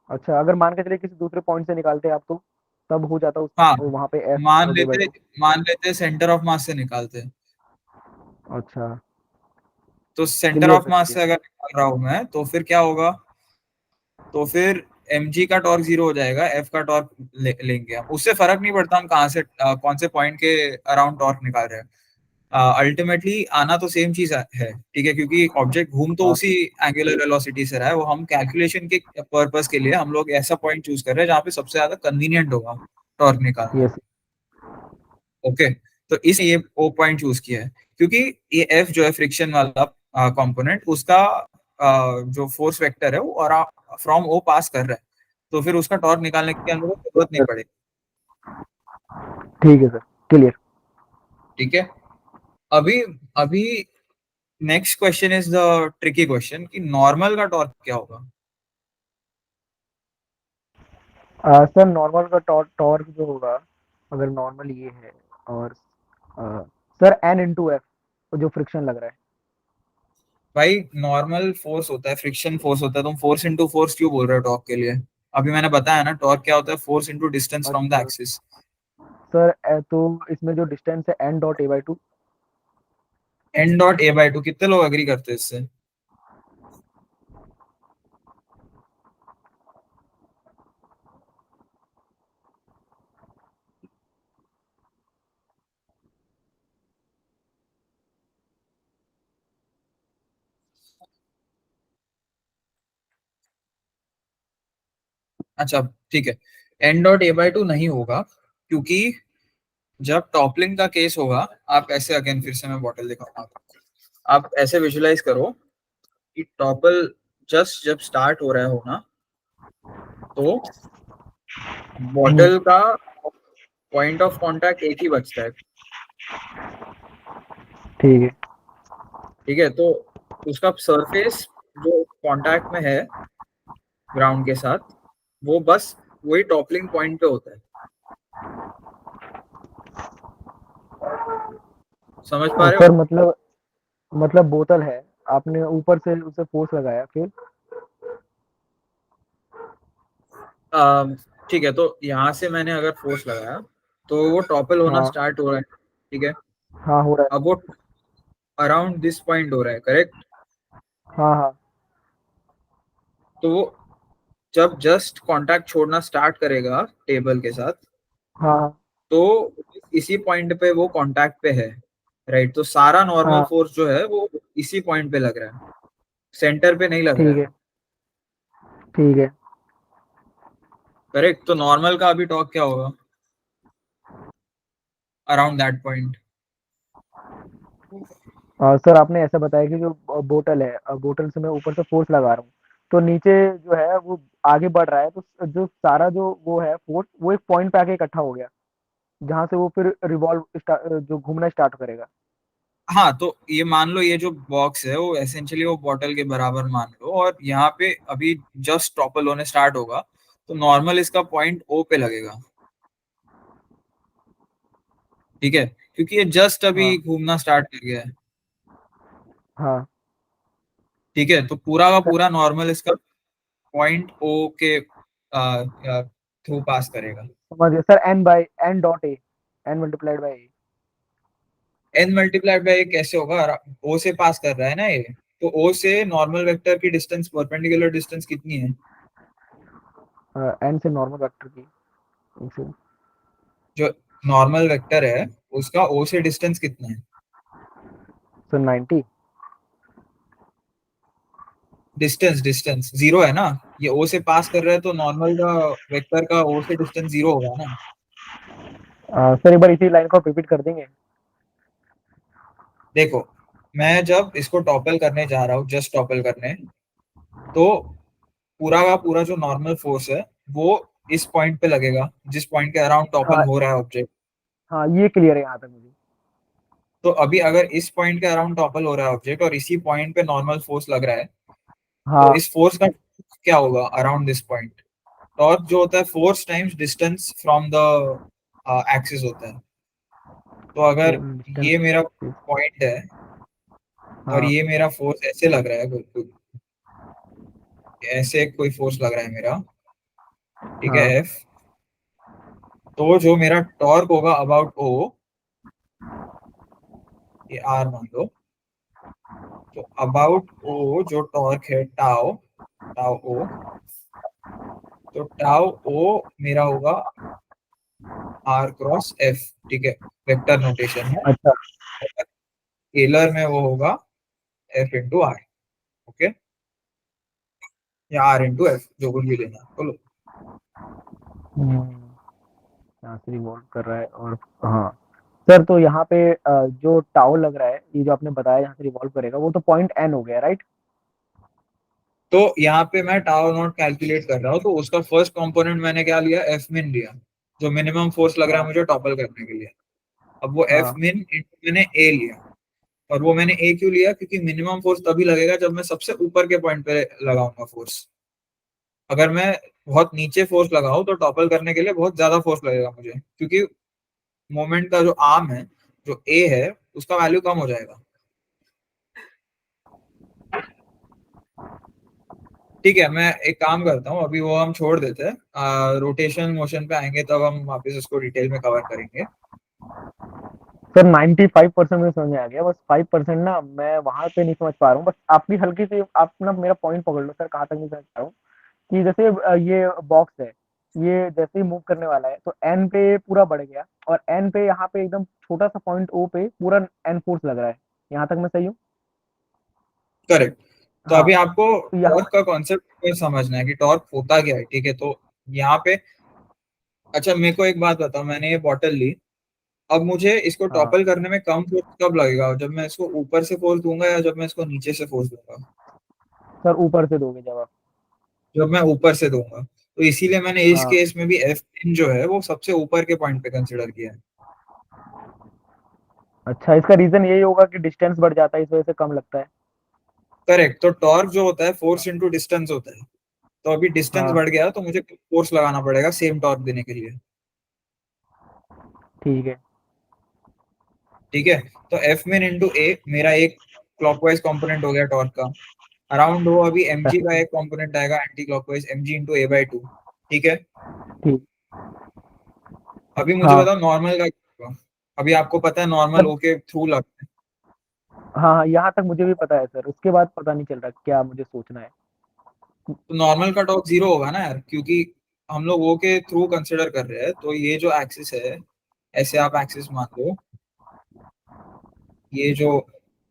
अच्छा, अगर मान के चलिए किसी दूसरे पॉइंट से निकालते आप तो तब हो जाता उस
हाँ,
वहां पे एफ
मान
डॉट ए बाई
लेते
टू।
मान लेते सेंटर ऑफ मास से निकालते हैं।
अच्छा,
तो centre
clear
of
sir,
mass
clear.
से अगर निकाल रहा हूं मैं तो फिर क्या होगा? तो फिर mg का टॉर्क जीरो हो जाएगा, f का टॉर्क लेंगे हम, उससे फर्क नहीं पड़ता हम कहाँ से कौन से पॉइंट के अराउंड टॉर्क निकाल रहे हैं, अल्टीमेटली आना तो सेम चीज है। ठीक है, क्योंकि ऑब्जेक्ट घूम तो
हाँ
उसी एंगुलर वेलोसिटी से रहा है, वो हम कैलकुलेशन के पर्पस के लिए हम लोग ऐसा पॉइंट चूज कर रहे हैं जहाँ पे सबसे ज्यादा कन्वीनियंट होगा टॉर्क निकालना।
यस।
ओके, तो इस ये ओ पॉइंट चूज किया है, क्योंकि ये एफ जो है फ्रिक्शन वाला कंपोनेंट, उसका जो फोर्स वेक्टर है वो और फ्रॉम ओ पास कर रहा है, तो फिर उसका टॉर्क निकालने की हम लोगों को जरूरत नहीं पड़ेगी।
ठीक है सर, क्लियर।
ठीक है, अभी अभी next question is the tricky question कि नॉर्मल का टॉर्क क्या होगा?
सर नॉर्मल का टॉर्क जो होगा, अगर नॉर्मल ये है, और सर एन इंटू एफ, जो फ्रिक्शन लग रहा है।
भाई, नॉर्मल फोर्स होता है, फ्रिक्शन फोर्स होता है, तुम फोर्स इंटू फोर्स क्यों बोल रहे हो टॉर्क के लिए? अभी मैंने बताया ना, टॉर्क क्या होता है? Force into distance from the
अच्छा
एक्सिस।
सर, तो इसमें जो डिस्टेंस है n dot a by two.
N dot a by two, कितने लोग अग्री करते हैं इससे? अच्छा, ठीक है, n dot a by two नहीं होगा, क्योंकि जब टॉपलिंग का केस होगा, आप ऐसे, अगेन फिर से मैं बॉटल दिखाऊंगा आपको। आप ऐसे विजुलाइज करो कि टॉपल जस्ट जब स्टार्ट हो रहा है होना, तो बॉटल का पॉइंट ऑफ कांटेक्ट एक ही बचता है।
ठीक है।
ठीक है, तो उसका सरफेस जो कांटेक्ट में है ग्राउंड के साथ, वो बस वही टॉपलिंग पॉइंट पे होता है। समझ पा रहे
सर
हो?
मतलब बोतल है, आपने ऊपर से उसे फोर्स लगाया, फिर
अम, ठीक है, तो यहाँ से मैंने अगर फोर्स लगाया तो वो टॉपल होना
हाँ
स्टार्ट हो रहा है। ठीक है,
हाँ हो रहा
अब वो अराउंड दिस पॉइंट हो रहा है, करेक्ट?
है। हाँ हाँ
तो वो जब जस्ट कांटेक्ट छोड़ना स्टार्ट करेगा टेबल के साथ,
हाँ
तो इसी पॉइंट पे वो कांटेक्ट पे है, राइट? तो सारा नॉर्मल
हाँ।
फोर्स जो है वो इसी पॉइंट पे लग रहा है, सेंटर पे नहीं लग रहा
ठीक
है।
है ठीक है।
करेक्ट, तो नॉर्मल का अभी टॉर्क क्या होगा? Around that point.
सर आपने ऐसा बताया कि जो बोतल है, बोतल से मैं ऊपर से फोर्स लगा रहा हूँ, तो नीचे जो है वो आगे बढ़ रहा है, तो जो सारा जो वो है फोर्स, वो एक पॉइंट पे आके इकट्ठा हो गया, जहाँ से वो फिर रिवॉल्व जो घूमना स्टार्ट करेगा।
हाँ, तो ये मान लो ये जो बॉक्स है वो एसेंशियली वो बॉटल के बराबर मान लो, और यहाँ पे अभी जस्ट टॉपल होने स्टार्ट होगा, तो नॉर्मल इसका पॉइंट ओ पे लगेगा। ठीक है, क्योंकि ये जस्ट अभी
हाँ
घूमना स्टार्ट कर गया है।
हाँ
ठीक है, तो पूरा का
सर,
पूरा नॉर्मल इसका पॉइंट ओ के थ्रू पास करेगा।
समझ गया sir. N by n dot a, n multiplied by a.
N multiplied by कैसे होगा? ओ से पास कर रहा है ना ये, तो ओ से नॉर्मल वेक्टर की डिस्टेंस, परपेंडिकुलर डिस्टेंस कितनी है?
एन से नॉर्मल वेक्टर की इसे,
जो नॉर्मल वेक्टर है उसका ओ से डिस्टेंस कितना है?
सर 90।
डिस्टेंस डिस्टेंस जीरो है ना, ये ओ से पास कर रहा है, तो नॉर्मल का वेक्टर का ओ से डिस्टेंस जीरो होगा ना।
सर एक बार इसी लाइन को आप रिपीट कर देंगे?
देखो, मैं जब इसको टॉपल करने जा रहा हूँ, जस्ट टॉपल करने, तो पूरा का पूरा जो नॉर्मल फोर्स है वो इस पॉइंट पे लगेगा, जिस पॉइंट के अराउंड टॉपल
हाँ
हो रहा है ऑब्जेक्ट।
हाँ, ये क्लियर है यहाँ तक मुझे।
तो अभी अगर इस पॉइंट के अराउंड टॉपल हो रहा है ऑब्जेक्ट और इसी पॉइंट पे नॉर्मल फोर्स लग रहा है, तो
हाँ
इस फोर्स का क्या होगा अराउंड दिस पॉइंट? टॉर्क जो होता है force times distance from the axis होता है। तो
तो
अगर
डिस्टेंस।
ये मेरा पॉइंट है और
हाँ
ये मेरा फोर्स ऐसे लग रहा है, बिल्कुल ऐसे कोई फोर्स लग रहा है मेरा, ठीक है,
हाँ
एफ, तो जो मेरा टॉर्क होगा अबाउट ओ, ये आर मान लो, तो अबाउट ओ जो टॉर्क है टाउ, टाउ ओ, तो टाउ ओ मेरा होगा आर क्रॉस एफ। ठीक है, वेक्टर नोटेशन है,
अच्छा।
स्केलर में वो होगा एफ इंटू आर। ओके, या आर इंटू एफ, जो कुछ भी लेना बोलो।
यहाँ से रिवॉल्व कर रहा है, और हाँ सर, तो यहाँ पे जो टाउ लग रहा है, ये जो आपने बताया यहाँ से रिवॉल्व करेगा, वो तो पॉइंट एन हो गया, राइट?
तो यहाँ पे मैं टाउ नॉट कैलकुलेट कर रहा हूँ, तो उसका फर्स्ट कंपोनेंट मैंने क्या लिया? एफ मिन लिया, जो मिनिमम फोर्स लग रहा है
हाँ
मुझे टॉपल करने के लिए। अब वो एफ
हाँ
मिन इंटू मैंने ए लिया, और वो मैंने ए क्यों लिया? क्योंकि मिनिमम फोर्स तभी लगेगा जब मैं सबसे ऊपर के पॉइंट पे लगाऊंगा फोर्स। अगर मैं बहुत नीचे फोर्स लगाऊं तो टॉपल करने के लिए बहुत ज्यादा फोर्स लगेगा मुझे, क्योंकि मोमेंट का जो आर्म है, जो ए है, उसका वैल्यू कम हो जाएगा। ठीक है, मैं एक काम करता हूँ, अभी वो हम छोड़ देते हैं, रोटेशन मोशन पे आएंगे तब हम वापस इसको डिटेल में कवर करेंगे।
सर 95% में समझ में आ गया, बस 5% ना मैं वहां पे नहीं समझ पा रहा हूँ। बस आपकी हल्की सी, आप ना मेरा पॉइंट पकड़ लो सर, कहाँ तक नहीं समझ पा रहा हूँ कि जैसे ये बॉक्स है, ये जैसे ही मूव करने वाला है तो एन पे पूरा बढ़ गया, और एन पे यहाँ पे एकदम छोटा सा पॉइंट ओ पे पूरा एन फोर्स लग रहा है। यहाँ तक मैं सही हूँ?
करेक्ट, तो
हाँ
अभी आपको
तो यहाँ,
टॉर्क का कॉन्सेप्ट समझना है कि टॉर्क होता क्या है। ठीक है, तो यहाँ पे, अच्छा मेरे को एक बात बताओ, मैंने ये बॉटल ली, अब मुझे इसको
हाँ
टॉपल करने में कम फोर्स कब लगेगा, जब मैं इसको ऊपर से फोर्स दूंगा या जब मैं इसको नीचे से फोर्स दूंगा?
सर, ऊपर से दोगे जब आप।
जब मैं ऊपर से दूंगा। तो इसीलिए मैंने इस
हाँ
केस में भी एफ जो है वो सबसे ऊपर के पॉइंट पे कंसिडर किया है।
अच्छा, इसका रीजन यही होगा कि डिस्टेंस बढ़ जाता है, इस वजह से कम लगता है।
करेक्ट। तो टॉर्क जो होता है फोर्स इंटू डिस्टेंस होता है। तो अभी डिस्टेंस
हाँ
बढ़ गया तो मुझे फोर्स लगाना पड़ेगा सेम टॉर्क देने के लिए।
ठीक है।
ठीक है। तो एफ मिन इंटू ए मेरा एक क्लॉकवाइज कंपोनेंट हो गया टॉर्क का। अराउंड वो अभी एम जी का एक कंपोनेंट आएगा anti clockwise, m ji into a by two. ठीक है।
ठीक।
अभी मुझे
हाँ
बताओ नॉर्मल का क्या होगा? अभी आपको पता है नॉर्मल
सर।
ओ के थ्रू लगता है।
हाँ हाँ, यहाँ तक मुझे भी पता है सर, उसके बाद पता नहीं चल रहा क्या मुझे सोचना है।
तो नॉर्मल का टॉर्क जीरो होगा ना यार, क्योंकि हम लोग ओ के थ्रू कंसिडर कर रहे हैं। तो ये जो एक्सिस है, ऐसे आप एक्सिस मान लो, ये जो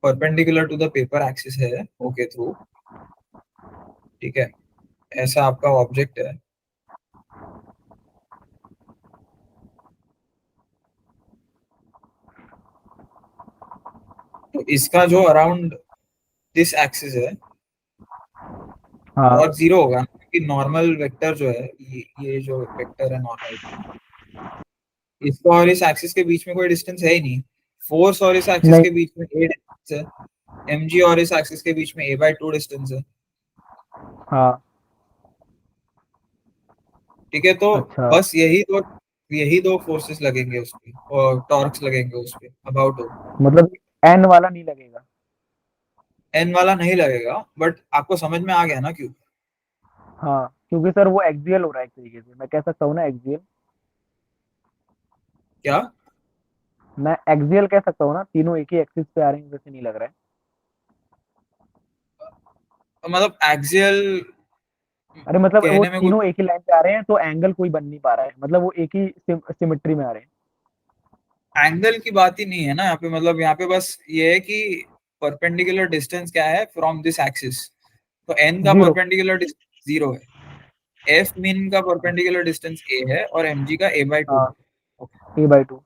perpendicular to the paper axis है ओ के थ्रू। ठीक है। ऐसा आपका ऑब्जेक्ट है। तो इसका जो अराउंड दिस एक्सिस है
हाँ
टॉर्क जीरो होगा, क्योंकि नॉर्मल वेक्टर जो है ये जो वेक्टर है नॉर्मल का, इसका और इस एक्सिस के बीच में कोई डिस्टेंस है ही नहीं। फोर्स और इस एक्सिस
नहीं।
के बीच में ए डिस्टेंस है, एम जी और इस एक्सिस के बीच में ए बाई टू डिस्टेंस है।
हाँ।
ठीक है। तो
अच्छा,
बस यही दो फोर्सेस लगेंगे उस पे और टॉर्क्स लगेंगे उस पे अबाउट हो।
मतलब एन वाला नहीं लगेगा।
एन वाला नहीं लगेगा, बट आपको समझ में आ गया ना क्यों?
हाँ, क्योंकि सर वो एक्सियल हो रहा है एक तरीके से, मैं कह सकता हूँ ना एक्सियल।
क्या?
मैं एक्सियल कह सकता हूँ ना, तीनों एक ही एक्सिस पे आ रहे हैं, वैसे नहीं लग रहा है।
मतलब एक्सियल
अरे मतलब वो
कहने में कुछ,
तीनों एक ही लाइन पे आ रहे हैं तो एंगल कोई बन नहीं पा रहा है, मतलब वो एक ही सिमेट्री में आ रहे हैं।
एंगल की बात ही नहीं है ना यहाँ पे। मतलब यहाँ पे बस ये है कि परपेंडिकुलर डिस्टेंस क्या है फ्रॉम दिस एक्सिस। तो एन का
जीरो।
परपेंडिकुलर डिस्टेंस जीरो है। एफ मीन का परपेंडिकुलर डिस्टेंस ए है और एम जी का ए बाई टू
हाँ,
है।
ए बाई टू।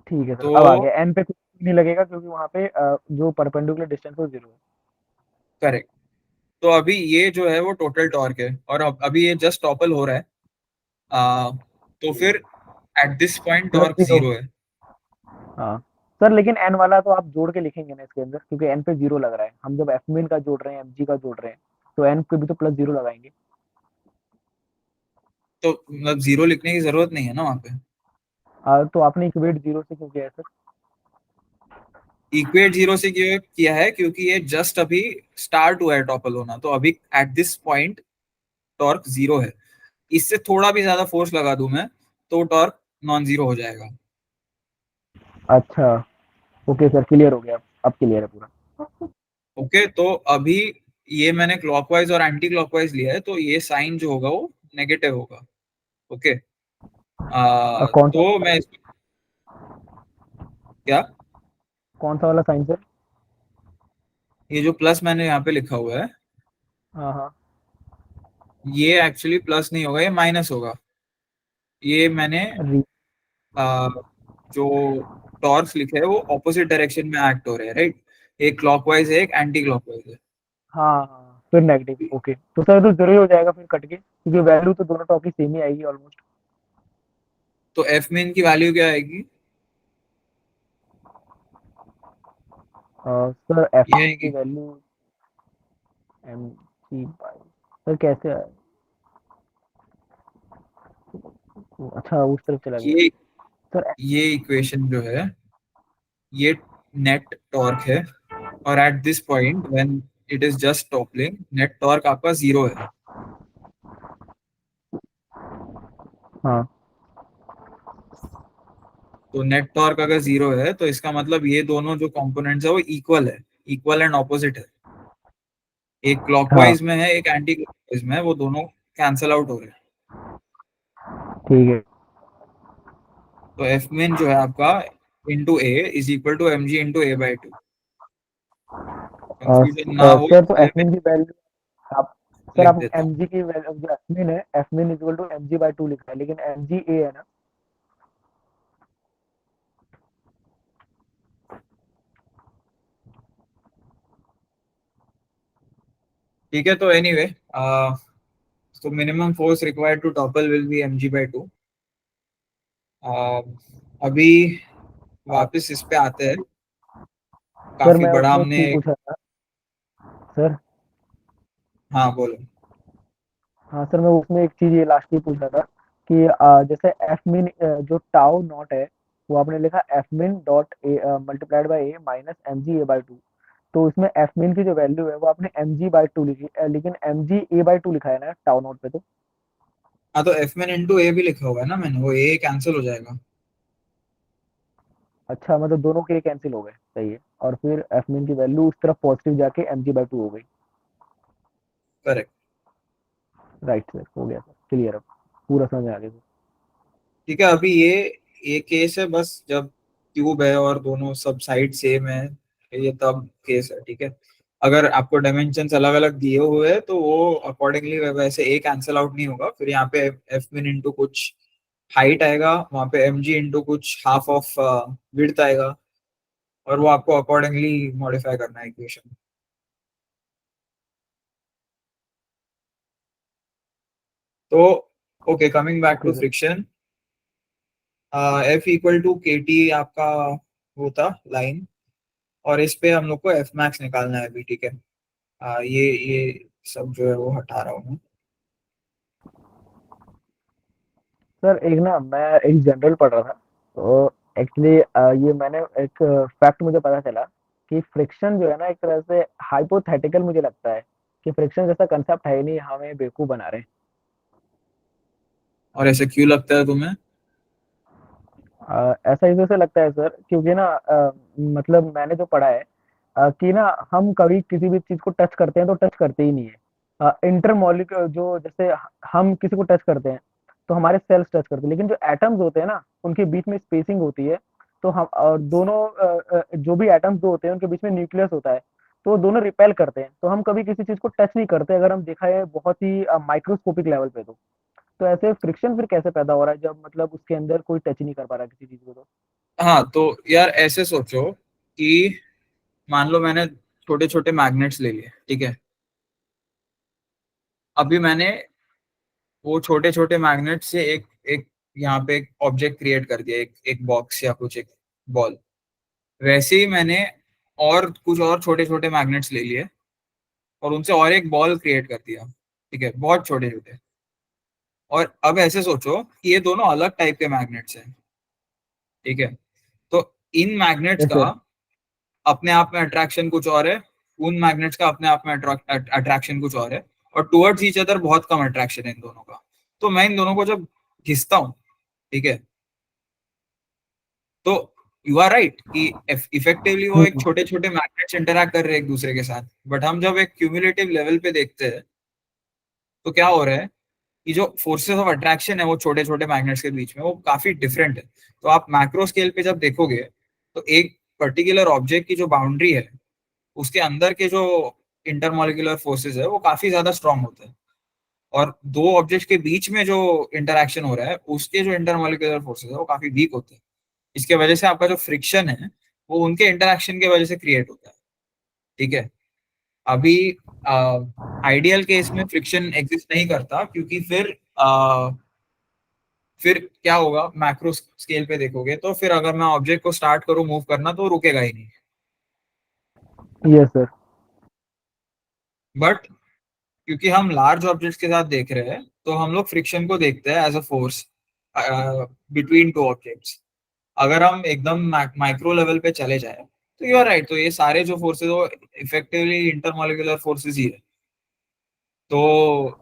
ठीक है सर,
तो
अब आ गया, एन पे कुछ नहीं लगेगा क्योंकि वहां पे जो परपेंडिकुलर डिस्टेंस है वो जीरो है।
करेक्ट। तो अभी ये जो है वो टोटल टॉर्क है और अभी ये जस्ट टॉपल हो रहा है। आ, तो फिर at this point
plus
torque
zero.
Zero है।
हाँ सर, लेकिन एन वाला तो आप जोड़ के लिखेंगे ना इसके अंदर, क्योंकि एन पे जीरो लग रहा है, हम जब एफ मिन का जोड़ रहे हैं, एम जी का जोड़ रहे हैं, तो एन पे भी तो प्लस जीरो लगाएंगे।
तो मतलब जीरो लिखने की जरूरत नहीं है ना वहाँ पे।
तो आपने इक्वेट जीरो से क्यों किया है सर?
इक्वेट जीरो से क्यों किया है? क्योंकि ये जस्ट अभी स्टार्ट हुआ है टॉपल होना। तो अभी at this point torque zero है। इससे थोड़ा भी ज्यादा फोर्स लगा दूं मैं तो टॉर्क नॉन जीरो हो जाएगा।
अच्छा, ओके सर, क्लियर हो गया, अब क्लियर है पूरा।
ओके। तो अभी ये मैंने क्लॉकवाइज और एंटी क्लॉकवाइज लिया है, तो ये साइन जो होगा वो नेगेटिव होगा। ओके।
कौन सा
तो मैं इसको क्या,
कौन सा वाला साइन सर?
ये जो प्लस मैंने यहाँ पे लिखा हुआ है,
हाँ हाँ।
ये एक्चुअली प्लस नहीं होगा, ये माइनस होगा। ये मैंने
री
आ, जो टॉर्क्स लिखे है वो ऑपोजिट डायरेक्शन में एक्ट हो रहे हैं, राइट? एक क्लॉकवाइज है एक एंटी क्लॉकवाइज है।
हाँ हाँ, फिर नेगेटिव, ओके, तो सर तो जरूरी हो जाएगा फिर कट के, क्योंकि वैल्यू तो दोनों टॉप की सेम ही आएगी ऑलमोस्ट।
तो एफ मेन की वैल्यू क्या आएगी?
सर एफ
ये
मिन की
आएगी,
value m c by, sir कैसे आए? अच्छा, उस तरफ चला गया।
ये
सर
ये इक्वेशन जो है ये नेट टॉर्क है। और at this point when it is just toppling, net torque आपका जीरो है।
हाँ
तो नेट टॉर्क अगर जीरो है तो इसका मतलब ये दोनों जो कंपोनेंट्स है वो इक्वल है, इक्वल एंड ऑपोजिट है। एक
हाँ,
क्लॉकवाइज में है एक एंटी क्लॉकवाइज में है, वो दोनों कैंसल आउट हो रहे हैं।
ठीक है।
तो एफ मेन जो है आपका into a is equal to m ji into a by two. Confusion ना हो
सर तो
इसलिए
एफ
मैं
मिन की वैल्यू आप सर
लिख
आप
देता
एम
हूँ।
जी की वैल्यू जो एफ मिन है, F min equal to m g by two लिखा है, लेकिन एम जी ए है ना।
ठीक है, तो एनीवे तो minimum force required to topple will be mg/2। अभी वापस इस पे आते हैं।
सर
काफी
मैं
बड़ा
उसमें एक
हमने।
चीज पूछ रहा था सर।
हाँ बोलो।
हाँ सर, मैं उसमें एक चीज ये लास्ट में पूछ रहा था कि जैसे एफ मिन जो टाउ नॉट है, वो आपने लिखा F min dot a multiplied by a minus m g a by two. तो इसमें एफ मिन की जो वैल्यू है वो आपने एम जी बाई टू लिखी, लेकिन m g a by two लिखा है ना टाउ नॉट पे तो।
हाँ, तो एफ में इंटू ए भी लिखा हुआ है ना मैंने, वो ए कैंसिल हो जाएगा।
अच्छा, मतलब दोनों के कैंसिल हो गए, सही है। और फिर एफ मिन की वैल्यू उस तरफ पॉजिटिव जाके एम जी बाई टू हो गई।
करेक्ट।
राइट सर, हो गया सर, क्लियर अब पूरा समझ आ गया सर।
ठीक है, अभी ये केस है बस जब ट्यूब है और दोनों सब साइड सेम है, ये तब केस है। ठीक है, अगर आपको डायमेंशंस अलग अलग दिए हुए हैं तो वो अकॉर्डिंगली वैसे ए कैंसिल आउट नहीं होगा, फिर यहाँ पे एफ मिन इंटू कुछ हाइट आएगा, वहां पे एम जी इंटू कुछ हाफ ऑफ विड्थ आएगा, और वो आपको अकॉर्डिंगली मॉडिफाई करना है इक्वेशन। तो okay, coming back
okay
to
sir.
Friction, F equal to k t आपका वो था लाइन, और इस पे हम लोग को एफ मैक्स निकालना है अभी। ठीक है, ये सब जो है वो हटा रहा हूँ मैं।
सर एक ना मैं एक जनरल पढ़ रहा था, तो एक्चुअली ये मैंने एक फैक्ट मुझे पता चला कि फ्रिक्शन जो है ना एक तरह से हाइपोथेटिकल मुझे लगता है, कि फ्रिक्शन जैसा कंसेप्ट है ही नहीं, हमें बेवकूफ बना रहे हैं।
और ऐसे क्यों लगता है तुम्हें?
ऐसा इसलिए से लगता है सर क्योंकि ना मतलब मैंने जो पढ़ा है कि ना हम कभी किसी भी चीज को टच करते हैं तो टच करते ही नहीं है इंटरमॉलिक्यूलर, जो जैसे हम किसी को टच करते हैं तो हमारे सेल्स टच करते हैं, लेकिन जो एटम्स होते हैं ना उनके बीच में स्पेसिंग होती है। तो हम और दोनों जो भी एटम्स दो होते हैं उनके बीच में न्यूक्लियस होता है, तो वो दोनों रिपेल करते हैं, तो हम कभी किसी चीज को टच नहीं करते अगर हम देखा है बहुत ही माइक्रोस्कोपिक लेवल पे। तो ऐसे फ्रिक्शन फिर कैसे पैदा हो रहा है जब मतलब उसके अंदर कोई टच नहीं कर पा रहा किसी चीज को तो।
हाँ, तो यार ऐसे सोचो कि मान लो मैंने छोटे छोटे मैग्नेट्स ले लिए। ठीक है, अभी मैंने वो छोटे छोटे मैग्नेट से एक एक यहाँ पे एक ऑब्जेक्ट क्रिएट कर दिया, एक एक बॉक्स या कुछ, एक बॉल। वैसे ही मैंने और कुछ और छोटे छोटे मैग्नेट्स ले लिए और उनसे और एक बॉल क्रिएट कर दिया। ठीक है, बहुत छोटे छोटे। और अब ऐसे सोचो कि ये दोनों अलग टाइप के मैग्नेट्स हैं। ठीक है, तो इन मैग्नेट्स
यस
का
सर।
अपने आप में अट्रैक्शन कुछ और है, उन मैग्नेट्स का अपने आप में अट्रैक्शन कुछ और है, और टुवर्ड्स ईच अदर बहुत कम अट्रैक्शन है इन दोनों का। तो मैं इन दोनों को जब घिसता हूँ, ठीक है, तो यू आर राइट कि इफेक्टिवली वो एक छोटे छोटे मैग्नेट्स इंटरैक्ट कर रहे हैं एक दूसरे के साथ। बट हम जब एक क्यूमुलेटिव लेवल पे देखते हैं तो क्या हो रहा है कि जो फोर्सेस ऑफ अट्रैक्शन है वो छोटे छोटे मैग्नेट्स के बीच में वो काफी डिफरेंट है। तो आप मैक्रो स्केल पे जब देखोगे तो एक पर्टिकुलर ऑब्जेक्ट की जो बाउंड्री है उसके अंदर के जो इंटरमोलिकुलर फोर्सेस है वो काफी ज्यादा स्ट्रांग होते हैं, और दो ऑब्जेक्ट्स के बीच में जो इंटरैक्शन हो रहा है उसके जो इंटरमोलिकुलर फोर्सेस है वो काफी वीक होते हैं। इसके वजह से आपका जो फ्रिक्शन है वो उनके इंटरैक्शन की वजह से क्रिएट होता है। ठीक है, अभी आइडियल केस में फ्रिक्शन एग्जिस्ट नहीं करता, क्योंकि फिर क्या होगा, मैक्रो स्केल पे देखोगे तो फिर अगर मैं ऑब्जेक्ट को स्टार्ट करूं मूव करना तो रुकेगा ही नहीं।
Yes sir.
बट क्योंकि हम लार्ज ऑब्जेक्ट्स के साथ देख रहे हैं तो हम लोग फ्रिक्शन को देखते हैं as a force between two objects. अगर हम एकदम माइक्रो लेवल पे चले जाए तो यू आर राइट, तो ये सारे जो फोर्सेस वो इफेक्टिवली इंटरमोलिकुलर फोर्सेस ही है। तो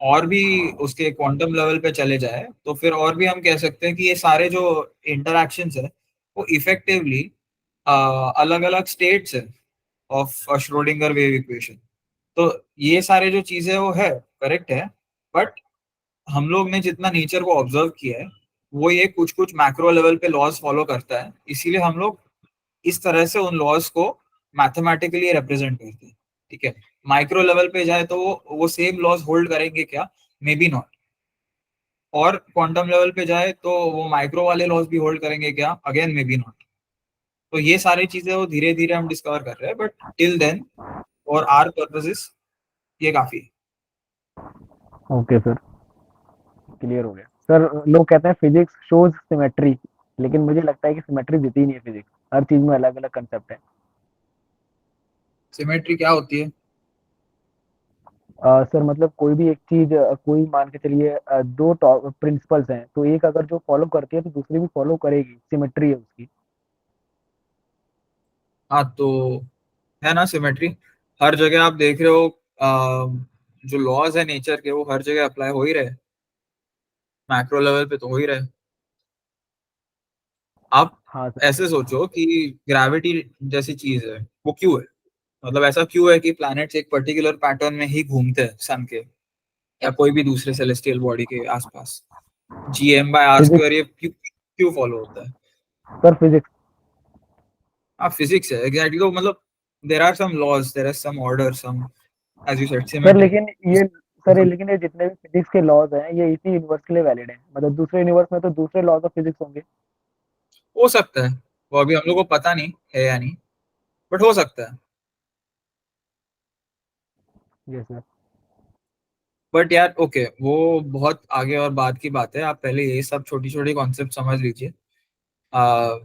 और भी उसके क्वांटम लेवल पे चले जाए तो फिर और भी हम कह सकते हैं कि ये सारे जो इंटरैक्शंस है वो इफेक्टिवली अलग अलग स्टेट्स है ऑफ श्रोडिंगर वेव इक्वेशन। तो ये सारे जो चीजें वो है करेक्ट है, बट हम लोग ने जितना नेचर को ऑब्जर्व किया है वो ये कुछ कुछ मैक्रो लेवल पे लॉज फॉलो करता है, इसीलिए हम लोग इस तरह से उन लॉज को मैथमेटिकली रिप्रेजेंट करते हैं। ठीक है, माइक्रो लेवल पे जाए तो वो सेम लॉज होल्ड करेंगे क्या? May be not. और क्वांटम लेवल पे जाए तो वो माइक्रो वाले लॉज भी होल्ड करेंगे क्या? Again may be not. तो ये सारी चीजें वो धीरे धीरे हम डिस्कवर कर रहे हैं, but till then for our purposes ये काफी है।
ओके सर, क्लियर हो गया सर। लोग कहते हैं फिजिक्स शोज सिमेट्री, लेकिन मुझे लगता है कि सिमेट्री देती नहीं है फिजिक्स, हर चीज में अलग अलग कंसेप्ट है।
सिमेट्री क्या होती है?
सर मतलब कोई भी एक चीज, कोई मान के चलिए दो प्रिंसिपल्स हैं, तो एक अगर जो फॉलो करती है तो दूसरी भी फॉलो करेगी, सिमेट्री है उसकी।
हाँ तो है ना सिमेट्री। हर जगह आप देख रहे हो, जो लॉज है नेचर के वो हर जगह अप्लाई हो ही रहे, मैक्रो लेवल पे तो हो ही रहे। आप
हाँ सर।
ऐसे सोचो कि ग्रेविटी जैसी चीज है वो क्यों है, मतलब ऐसा क्यों है कि प्लैनेट्स एक पर्टिकुलर पैटर्न में ही घूमते हैं सन के या कोई भी दूसरे सेलेस्टियल बॉडी के आसपास। GM/r
फिजिक्स
स्क्वायर ये क्यों क्यों फॉलो होता है?
Sir, physics.
हाँ फिजिक्स है एग्जैक्टली, तो मतलब there are some laws, there is some order, some as you said
sir
symmetry.
लेकिन ये सर ये लेकिन ये जितने भी फिजिक्स के लॉज हैं ये इसी यूनिवर्स के लिए वैलिड हैं, मतलब दूसरे यूनिवर्स में तो दूसरे लॉज ऑफ फिजिक्स होंगे।
हो सकता है, वो अभी हम लोग को पता नहीं है या नहीं, बट हो सकता है।
Yes sir.
बट यार ओके, वो बहुत आगे और बाद की बात है, आप पहले ये सब छोटी छोटी कॉन्सेप्ट समझ लीजिए। आ,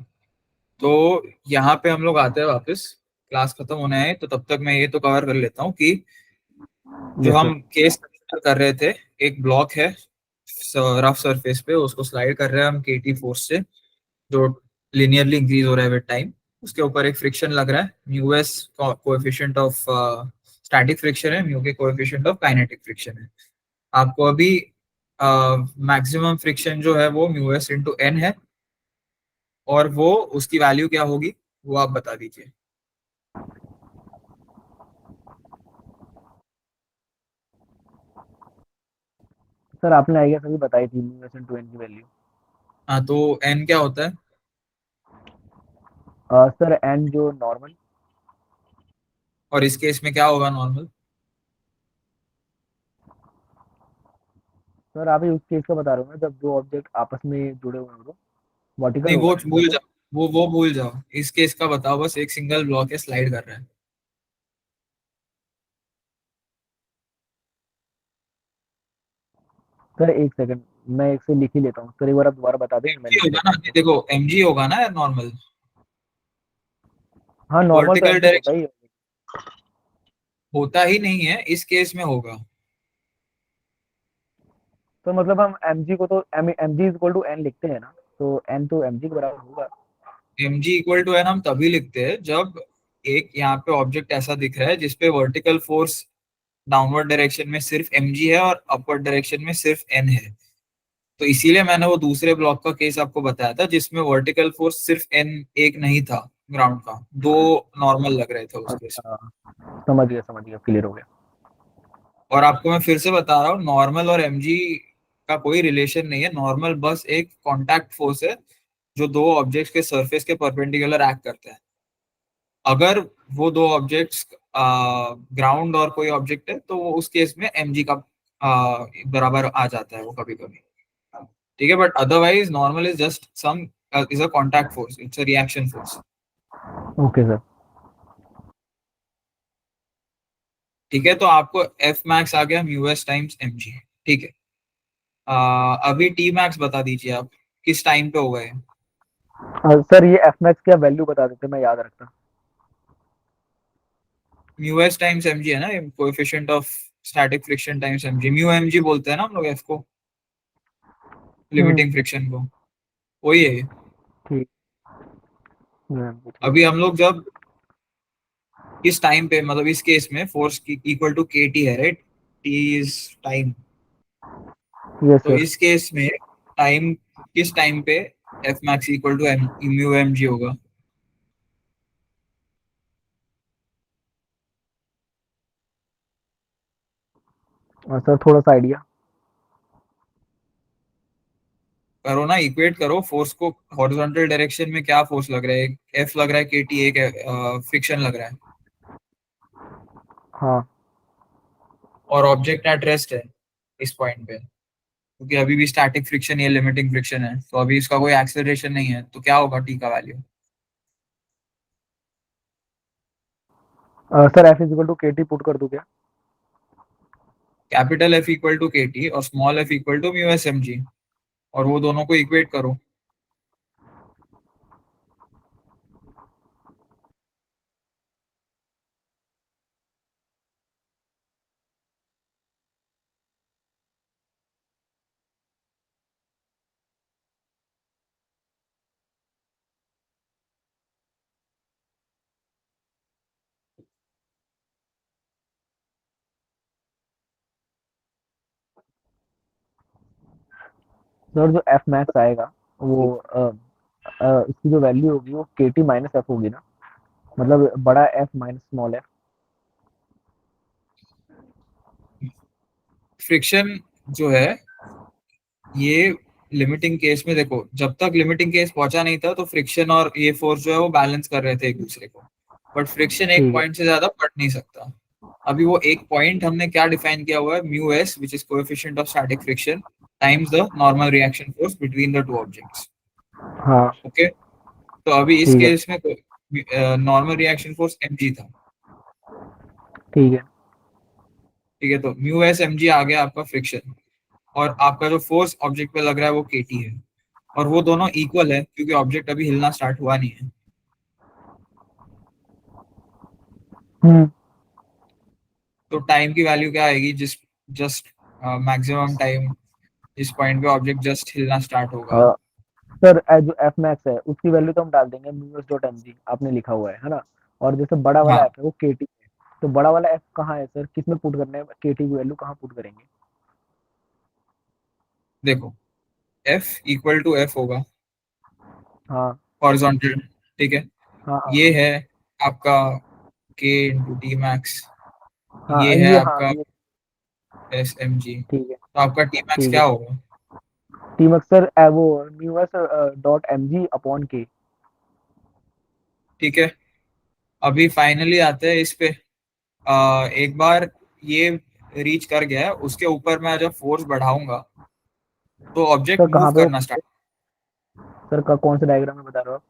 तो यहाँ पे हम लोग आते हैं वापस, क्लास खत्म होने आए तो तब तक मैं ये तो कवर कर लेता हूँ कि जो
यस सर।
हम केस कर रहे थे, एक ब्लॉक है रफ सरफेस पे, उसको स्लाइड कर रहे हैं हम केटी फोर्स से, जो लिनियरली इंक्रीज हो रहा है विद टाइम। उसके ऊपर एक फ्रिक्शन लग रहा है, mu S coefficient of static friction है, म्यू के कोएफिशिएंट ऑफ काइनेटिक फ्रिक्शन है। आपको अभी मैक्सिमम फ्रिक्शन जो है वो म्यू एस इंटू एन है, और वो उसकी वैल्यू क्या होगी वो आप बता दीजिए।
सर आपने आई गेस अभी बताई थी न्यूटन टू एन की वैल्यू।
हाँ तो एन क्या होता है?
सर एन जो नॉर्मल।
और इस केस में क्या होगा नॉर्मल?
सर आप ही उस केस का बता रहे हो ना जब दो ऑब्जेक्ट आपस में जुड़े हुए हो तो वर्टिकल
नहीं
होगा
वो
ना इसका
भूल
तो।
जाओ, वो भूल जाओ, इस केस का बताओ, बस एक सिंगल ब्लॉक है स्लाइड कर रहा है।
सर एक सेकंड, मैं एक से लिख ही लेता हूँ सर, एक बार आप दोबारा बता देंगे, मैं
एमजी
लिख ही
होगा
लेता
ना,
हूँ इसको।
देखो एमजी होगा ना नॉर्मल,
हाँ नॉर्मल तो
वर्टिकल
एम जी होता
डायरेक्शन
ही है।
होता ही नहीं है, इस केस में होगा।
तो मतलब हम एम जी को तो m g equal to n लिखते हैं ना, तो एन तो एम जी के बराबर होगा।
mg इक्वल टू एन हम तभी लिखते हैं जब एक यहाँ पे ऑब्जेक्ट ऐसा दिख रहा है जिसपे वर्टिकल फोर्स डाउनवर्ड डायरेक्शन में सिर्फ mg है और अपवर्ड डायरेक्शन में सिर्फ n है। तो इसीलिए मैंने वो दूसरे ब्लॉक का केस आपको बताया था जिसमें वर्टिकल फोर्स सिर्फ n एक नहीं था, ग्राउंड का दो नॉर्मल लग रहे थे उस केस में।
अच्छा, समझ गया, क्लियर हो गया।
और आपको मैं फिर से बता रहा हूँ, नॉर्मल और mg का कोई रिलेशन नहीं है, नॉर्मल बस एक कांटेक्ट फोर्स है जो दो ऑब्जेक्ट्स के सरफेस के परपेंडिकुलर एक्ट करता है। अगर वो दो ऑब्जेक्ट्स ग्राउंड और कोई ऑब्जेक्ट है तो वो उस केस में mg का बराबर आ जाता है वो कभी कभी। ठीक है, but otherwise normal is just some is a contact force, it's a reaction force.
Okay sir.
ठीक है, तो आपको एफ मैक्स आ गया म्यू एस टाइम्स mg। ठीक है, अभी टी मैक्स बता दीजिए आप, किस टाइम पे होगा ये?
सर ये एफ मैक्स क्या वैल्यू बता देते, मैं याद रखता।
म्यू एस टाइम्स mg है ना, coefficient of static friction times mg, mu mg बोलते हैं ना हम लोग एफ को, लिमिटिंग फ्रिक्शन को, वही है ये।
ठीक। ठीक
अभी
है।
हम लोग जब इस टाइम पे, मतलब इस केस में force equal to k t है, right? T is time.
Yes
तो
सर।
इस केस में टाइम, किस टाइम पे F max equal to m mu m g होगा?
सर थोड़ा सा आइडिया।
करो ना, इक्वेट करो फोर्स को। हॉरिजॉन्टल डायरेक्शन में क्या फोर्स लग रहा है? एफ लग रहा है, के टी एक फ्रिक्शन लग रहा है,
हाँ
और ऑब्जेक्ट एट रेस्ट है इस पॉइंट पे, क्योंकि अभी भी स्टैटिक फ्रिक्शन या लिमिटिंग फ्रिक्शन है, तो अभी इसका कोई एक्सेलरेशन नहीं है, तो क्या होगा टी का value?
Sir F is equal to k t put कर दूं क्या?
Capital F equal to KT और small f equal to mu s m g, और वो दोनों को इक्वेट करो।
सर जो एफ मैक्स आएगा वो इसकी जो वैल्यू होगी वो के टी माइनस एफ होगी ना, मतलब बड़ा F minus small F.
Friction जो है ये लिमिटिंग केस में, देखो जब तक लिमिटिंग केस पहुंचा नहीं था तो फ्रिक्शन और ये फोर्स जो है वो बैलेंस कर रहे थे एक दूसरे को, बट फ्रिक्शन एक
ठीक है।
पॉइंट से ज्यादा बढ़ नहीं सकता। अभी वो एक पॉइंट हमने क्या डिफाइन किया हुआ है, mu S which is coefficient of static friction times the normal reaction force between the two objects.
हाँ
ओके, तो अभी इस
ठीक है।
केस में नॉर्मल रिएक्शन फोर्स mg था।
ठीक है।
ठीक है, तो म्यू एस एम जी आ गया आपका फ्रिक्शन, और आपका जो फोर्स ऑब्जेक्ट पे लग रहा है वो केटी है, और वो दोनों इक्वल है क्योंकि ऑब्जेक्ट अभी हिलना स्टार्ट हुआ नहीं है।
हम्म।
तो टाइम की वैल्यू क्या आएगी, जिस जस्ट मैक्सिमम टाइम जिस पॉइंट पे ऑब्जेक्ट जस्ट हिलना स्टार्ट होगा।
सर जो एफ मैक्स है उसकी वैल्यू तो हम डाल देंगे mu s dot m g, आपने लिखा हुआ है ना। और जैसे बड़ा वाला
हाँ
एफ है वो के टी है, तो बड़ा वाला एफ कहाँ है सर, किस में पुट करना है, के टी की वैल्यू कहाँ पुट करेंगे?
देखो, F इक्वल टू एफ होगा
हाँ
हॉरिजॉन्टल। ठीक है,
हाँ
ये
हाँ
है आपका K इंटू टी मैक्स,
हाँ
ये है
हाँ
आपका
ये
एस एम जी,
ठीक है।
तो आपका टी मैक्स
ठीक
क्या
है।
होगा?
टी मैक्स सर वो mu s dot m g upon k.
ठीक है, अभी फाइनली आते हैं इस पे। एक बार ये रीच कर गया है, उसके ऊपर मैं जब फोर्स बढ़ाऊंगा तो
सर
ऑब्जेक्ट मूव
कहाँ पे वो,
करना स्टार्ट।
सर का कौन से डायग्राम में बता रहे हो आप?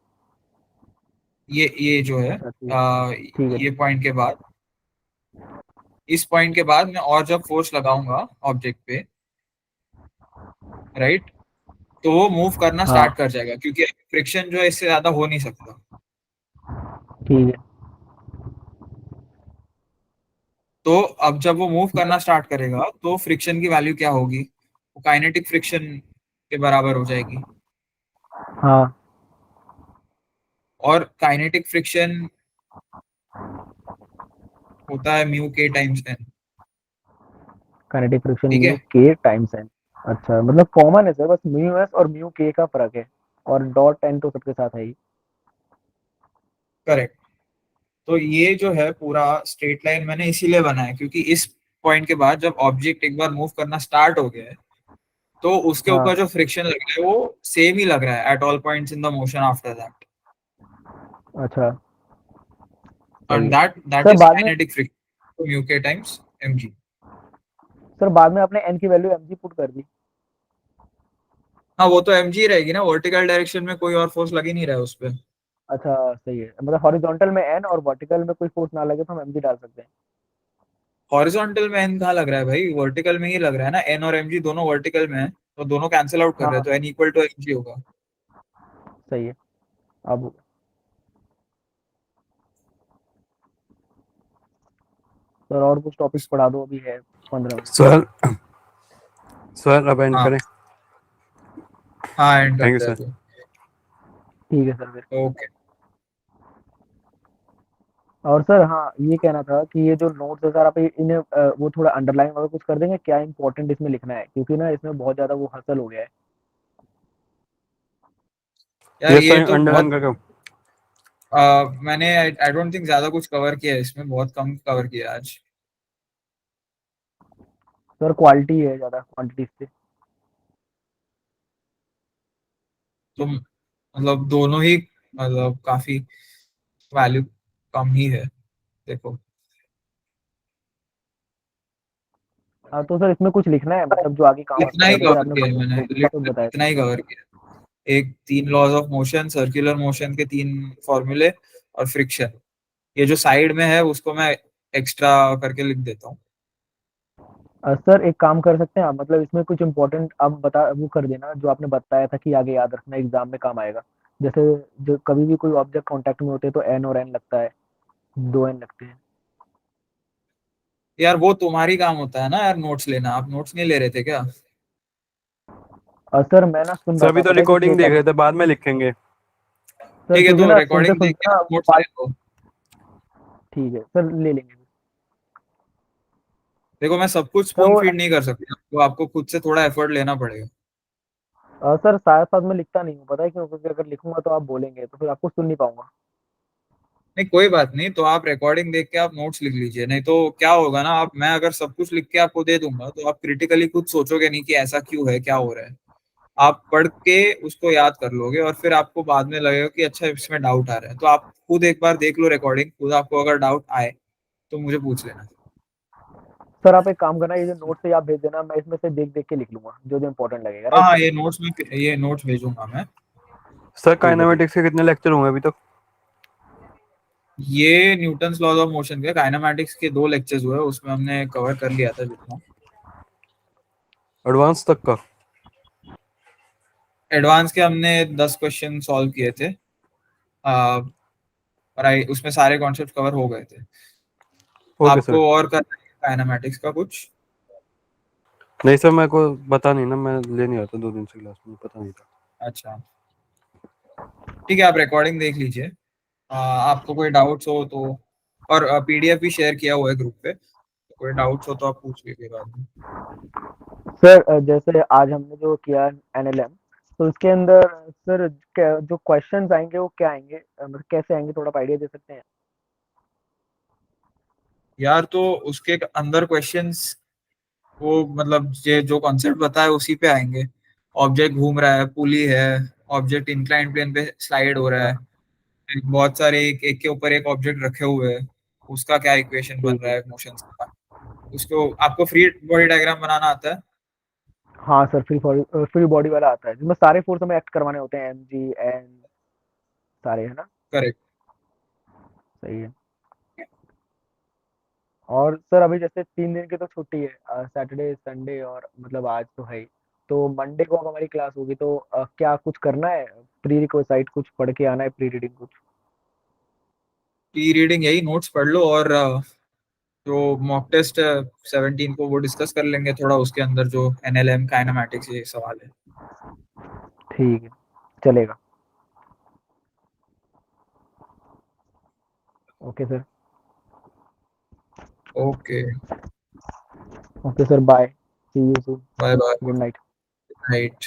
ये जो है
अच्छा ठीक है। ठीक है।
ये पॉइंट के बाद, इस पॉइंट के बाद मैं और जब फोर्स लगाऊंगा ऑब्जेक्ट पे, राइट, तो वो मूव करना
हाँ
स्टार्ट कर जाएगा क्योंकि फ्रिक्शन जो है इससे ज्यादा हो नहीं सकता।
ठीक है।
तो अब जब वो मूव करना स्टार्ट करेगा तो फ्रिक्शन की वैल्यू क्या होगी, वो काइनेटिक फ्रिक्शन के बराबर हो जाएगी।
हाँ
और काइनेटिक फ्रिक्शन होता है म्यू के टाइम्स एन।
काइनेटिक फ्रिक्शन
ठीक
म्यू
है,
के टाइम्स एन। अच्छा मतलब कॉमन है सर, बस म्यू एस और म्यू के का फर्क है, और डॉट एन तो सबके साथ है ही।
करेक्ट। तो ये जो है पूरा स्ट्रेट लाइन मैंने इसीलिए बनाया क्योंकि इस पॉइंट के बाद जब ऑब्जेक्ट एक बार मूव करना स्टार्ट हो गया है तो उसके ऊपर
हाँ
जो फ्रिक्शन लग रहा है वो सेम ही लग रहा है at all points in the motion after that,
अच्छा सही
एंड
है।
दैट
सर
इज
बाद में,
काइनेटिक फ्रिक्शन म्यू के टाइम्स mg।
सर बाद में आपने एन की वैल्यू एम जी पुट कर दी।
हाँ, वो तो mg रहेगी ना, वर्टिकल डायरेक्शन में कोई और फोर्स लग ही नहीं रहा है उस पे।
अच्छा सही है, मतलब हॉरिजॉन्टल में एन और वर्टिकल में कोई फोर्स ना लगे तो हम एम जी डाल सकते हैं।
हॉरिजॉन्टल में n कहाँ लग रहा है भाई, वर्टिकल में ही लग रहा है ना, n और mg दोनों वर्टिकल में है तो दोनों कैंसिल आउट कर रहे हैं,
हाँ
तो n इक्वल टू mg होगा।
सही है। अब सर और कुछ टॉपिक्स पढ़ा दो, अभी है 15 मिनट।
सर सर अब एंड
हाँ
करें।
हाँ, एंड
थैंक यू
करते हैं
सर।
तो।
ठीक है सर फिर।
ओके,
और सर हाँ ये कहना था कि ये जो नोट्स है सर आप इन्हें वो थोड़ा अंडरलाइन वगैरह कुछ कर देंगे, क्या इंपॉर्टेंट इसमें लिखना है, क्योंकि ना इसमें बहुत ज्यादा वो हसल हो गया है।
यार
ये
ये
सर
तो
अंडरलाइन
बहुत
करके।
मैंने आई डोंट थिंक ज्यादा कुछ कवर किया है इसमें, बहुत कम कवर किया है आज।
सर क्वालिटी है ज्यादा क्वांटिटी से।
तो मतलब दोनों ही, मतलब काफी वैल्यू कम ही है, देखो।
तो सर इसमें कुछ लिखना है मतलब जो आगे काम आ
इतना
सकता
ही
है, जैसे
कवर
आपने
किया है मैंने,
तो
लिटरली
बताया
इतना
था।
ही कवर किया है। एक 3 laws of motion, circular motion के 3 फॉर्मूले, और फ्रिक्शन, ये जो साइड में है उसको मैं एक्स्ट्रा करके लिख देता हूँ।
सर एक काम कर सकते हैं आप, मतलब इसमें कुछ इम्पोर्टेंट आप बता वो कर देना जो आपने बताया था कि आगे याद रखना एग्जाम में काम आएगा। जैसे जो कभी भी कोई ऑब्जेक्ट कांटेक्ट में होते हैं तो एन और एन लगता है, 2 एन लगते हैं।
यार वो तुम्हारी काम होता है ना यार, नोट्स लेना। आप नोट्स नहीं ले रहे थे क्या?
सर मैं ना सुन
सर
रहा
अभी
था,
तो
पता है क्योंकि
रिकॉर्डिंग देख
तभी
रहे थे, बाद में लिखेंगे।
सर
ठीक है,
क्योंकि
तो
ना सुनते
रिकॉर्डिंग देख के
सुनते ना
आप नोट्स ले
फाइल।
लो।
ठीक है सर, ले लेंगे।
देखो मैं सब कुछ
सर
स्पून
वो
फीड नहीं कर सकता, तो आपको खुद से थोड़ा एफर्ट लेना पड़ेगा।
सर साथ साथ में लिखता नहीं हूँ, पता है क्यों? क्योंकि अगर लिखूंगा तो आप बोलेंगे तो फिर आपको सुन नहीं पाऊंगा।
नहीं कोई बात नहीं, तो आप रिकॉर्डिंग देख के आप नोट्स लिख लीजिए। नहीं तो क्या होगा ना, आप मैं अगर सब कुछ लिख के आपको दे दूंगा तो आप क्रिटिकली खुद सोचोगे नहीं कि ऐसा क्यों है, क्या हो रहा है। आप पढ़ के उसको याद कर लोगे और फिर आपको बाद में लगेगा कि अच्छा इसमें डाउट आ रहा है। तो आप खुद एक बार देख लो रिकॉर्डिंग, खुद आपको अगर डाउट आए तो मुझे पूछ लेना।
सर आप एक काम करना, ये जो नोट्स है आप भेज देना, मैं इसमें से देख देख के लिख लूंगा जो जो इम्पोर्टेंट लगेगा,
हाँ
राइट?
हाँ, ये नोट्स भेजूंगा मैं।
सर
ठीक है ठीक
काइनेमेटिक्स के कितने लेक्चर हुए अभी तक?
ये न्यूटन्स लॉज ऑफ मोशन के काइनेमैटिक्स के 2 लेक्चर्स हुए, उसमें हमने कवर कर लिया था जितना।
एडवांस तक का?
एडवांस के हमने 10 क्वेश्चन सॉल्व किए थे। आ, उसमें सारे कॉन्सेप्ट कवर हो गए थे।
Okay sir.
आपको और करना है काइनेमैटिक्स का कुछ?
नहीं सर, मेरे को पता नहीं ना, मैं ले नहीं आता 2 दिन से क्लास में, पता नहीं था।
अच्छा ठीक है, आप रिकॉर्डिंग देख लीजिए। आपको कोई डाउट्स हो तो, और पीडीएफ भी शेयर किया हुआ है ग्रुप पे, तो कोई डाउट्स हो तो आप पूछ लीजिए बाद में।
सर जैसे आज हमने जो किया एनएलएम, तो उसके अंदर सर जो क्वेश्चंस आएंगे वो क्या आएंगे, मतलब कैसे आएंगे, थोड़ा आइडिया दे सकते हैं?
यार तो उसके अंदर क्वेश्चंस, वो मतलब ये जो कॉन्सेप्ट बताया उसी पे आएंगे। ऑब्जेक्ट घूम रहा है, पुली है, ऑब्जेक्ट इंक्लाइन प्लेन पे स्लाइड हो रहा
अच्छा।
है, फिर बहुत सारे एक एक के ऊपर एक ऑब्जेक्ट रखे हुए हैं, उसका क्या इक्वेशन बन
ठीक
रहा
है।
है मोशन का। उसको आपको फ्री बॉडी डायग्राम बनाना आता है?
हाँ सर, फ्री बॉडी वाला आता है जिसमें सारे फोर्स हमें एक्ट करवाने होते हैं, एम जी एन सारे, है ना?
करेक्ट।
सही है। और सर अभी जैसे 3 दिन की तो छुट्टी है, सैटरडे संडे और मतलब आज तो है ही। तो मंडे को अब हमारी क्लास होगी, तो क्या कुछ करना है? प्री रिक्विजिट कुछ पढ़ के आना है, प्री रीडिंग कुछ?
प्री रीडिंग यही नोट्स पढ़ लो, और जो मॉक टेस्ट 17 को वो डिस्कस कर लेंगे थोड़ा, उसके अंदर जो एनएलएम काइनेमैटिक्स ये सवाल है।
ठीक है, चलेगा। Okay sir.
Okay.
Okay sir, bye, see you soon.
Bye bye.
Good night.
Night.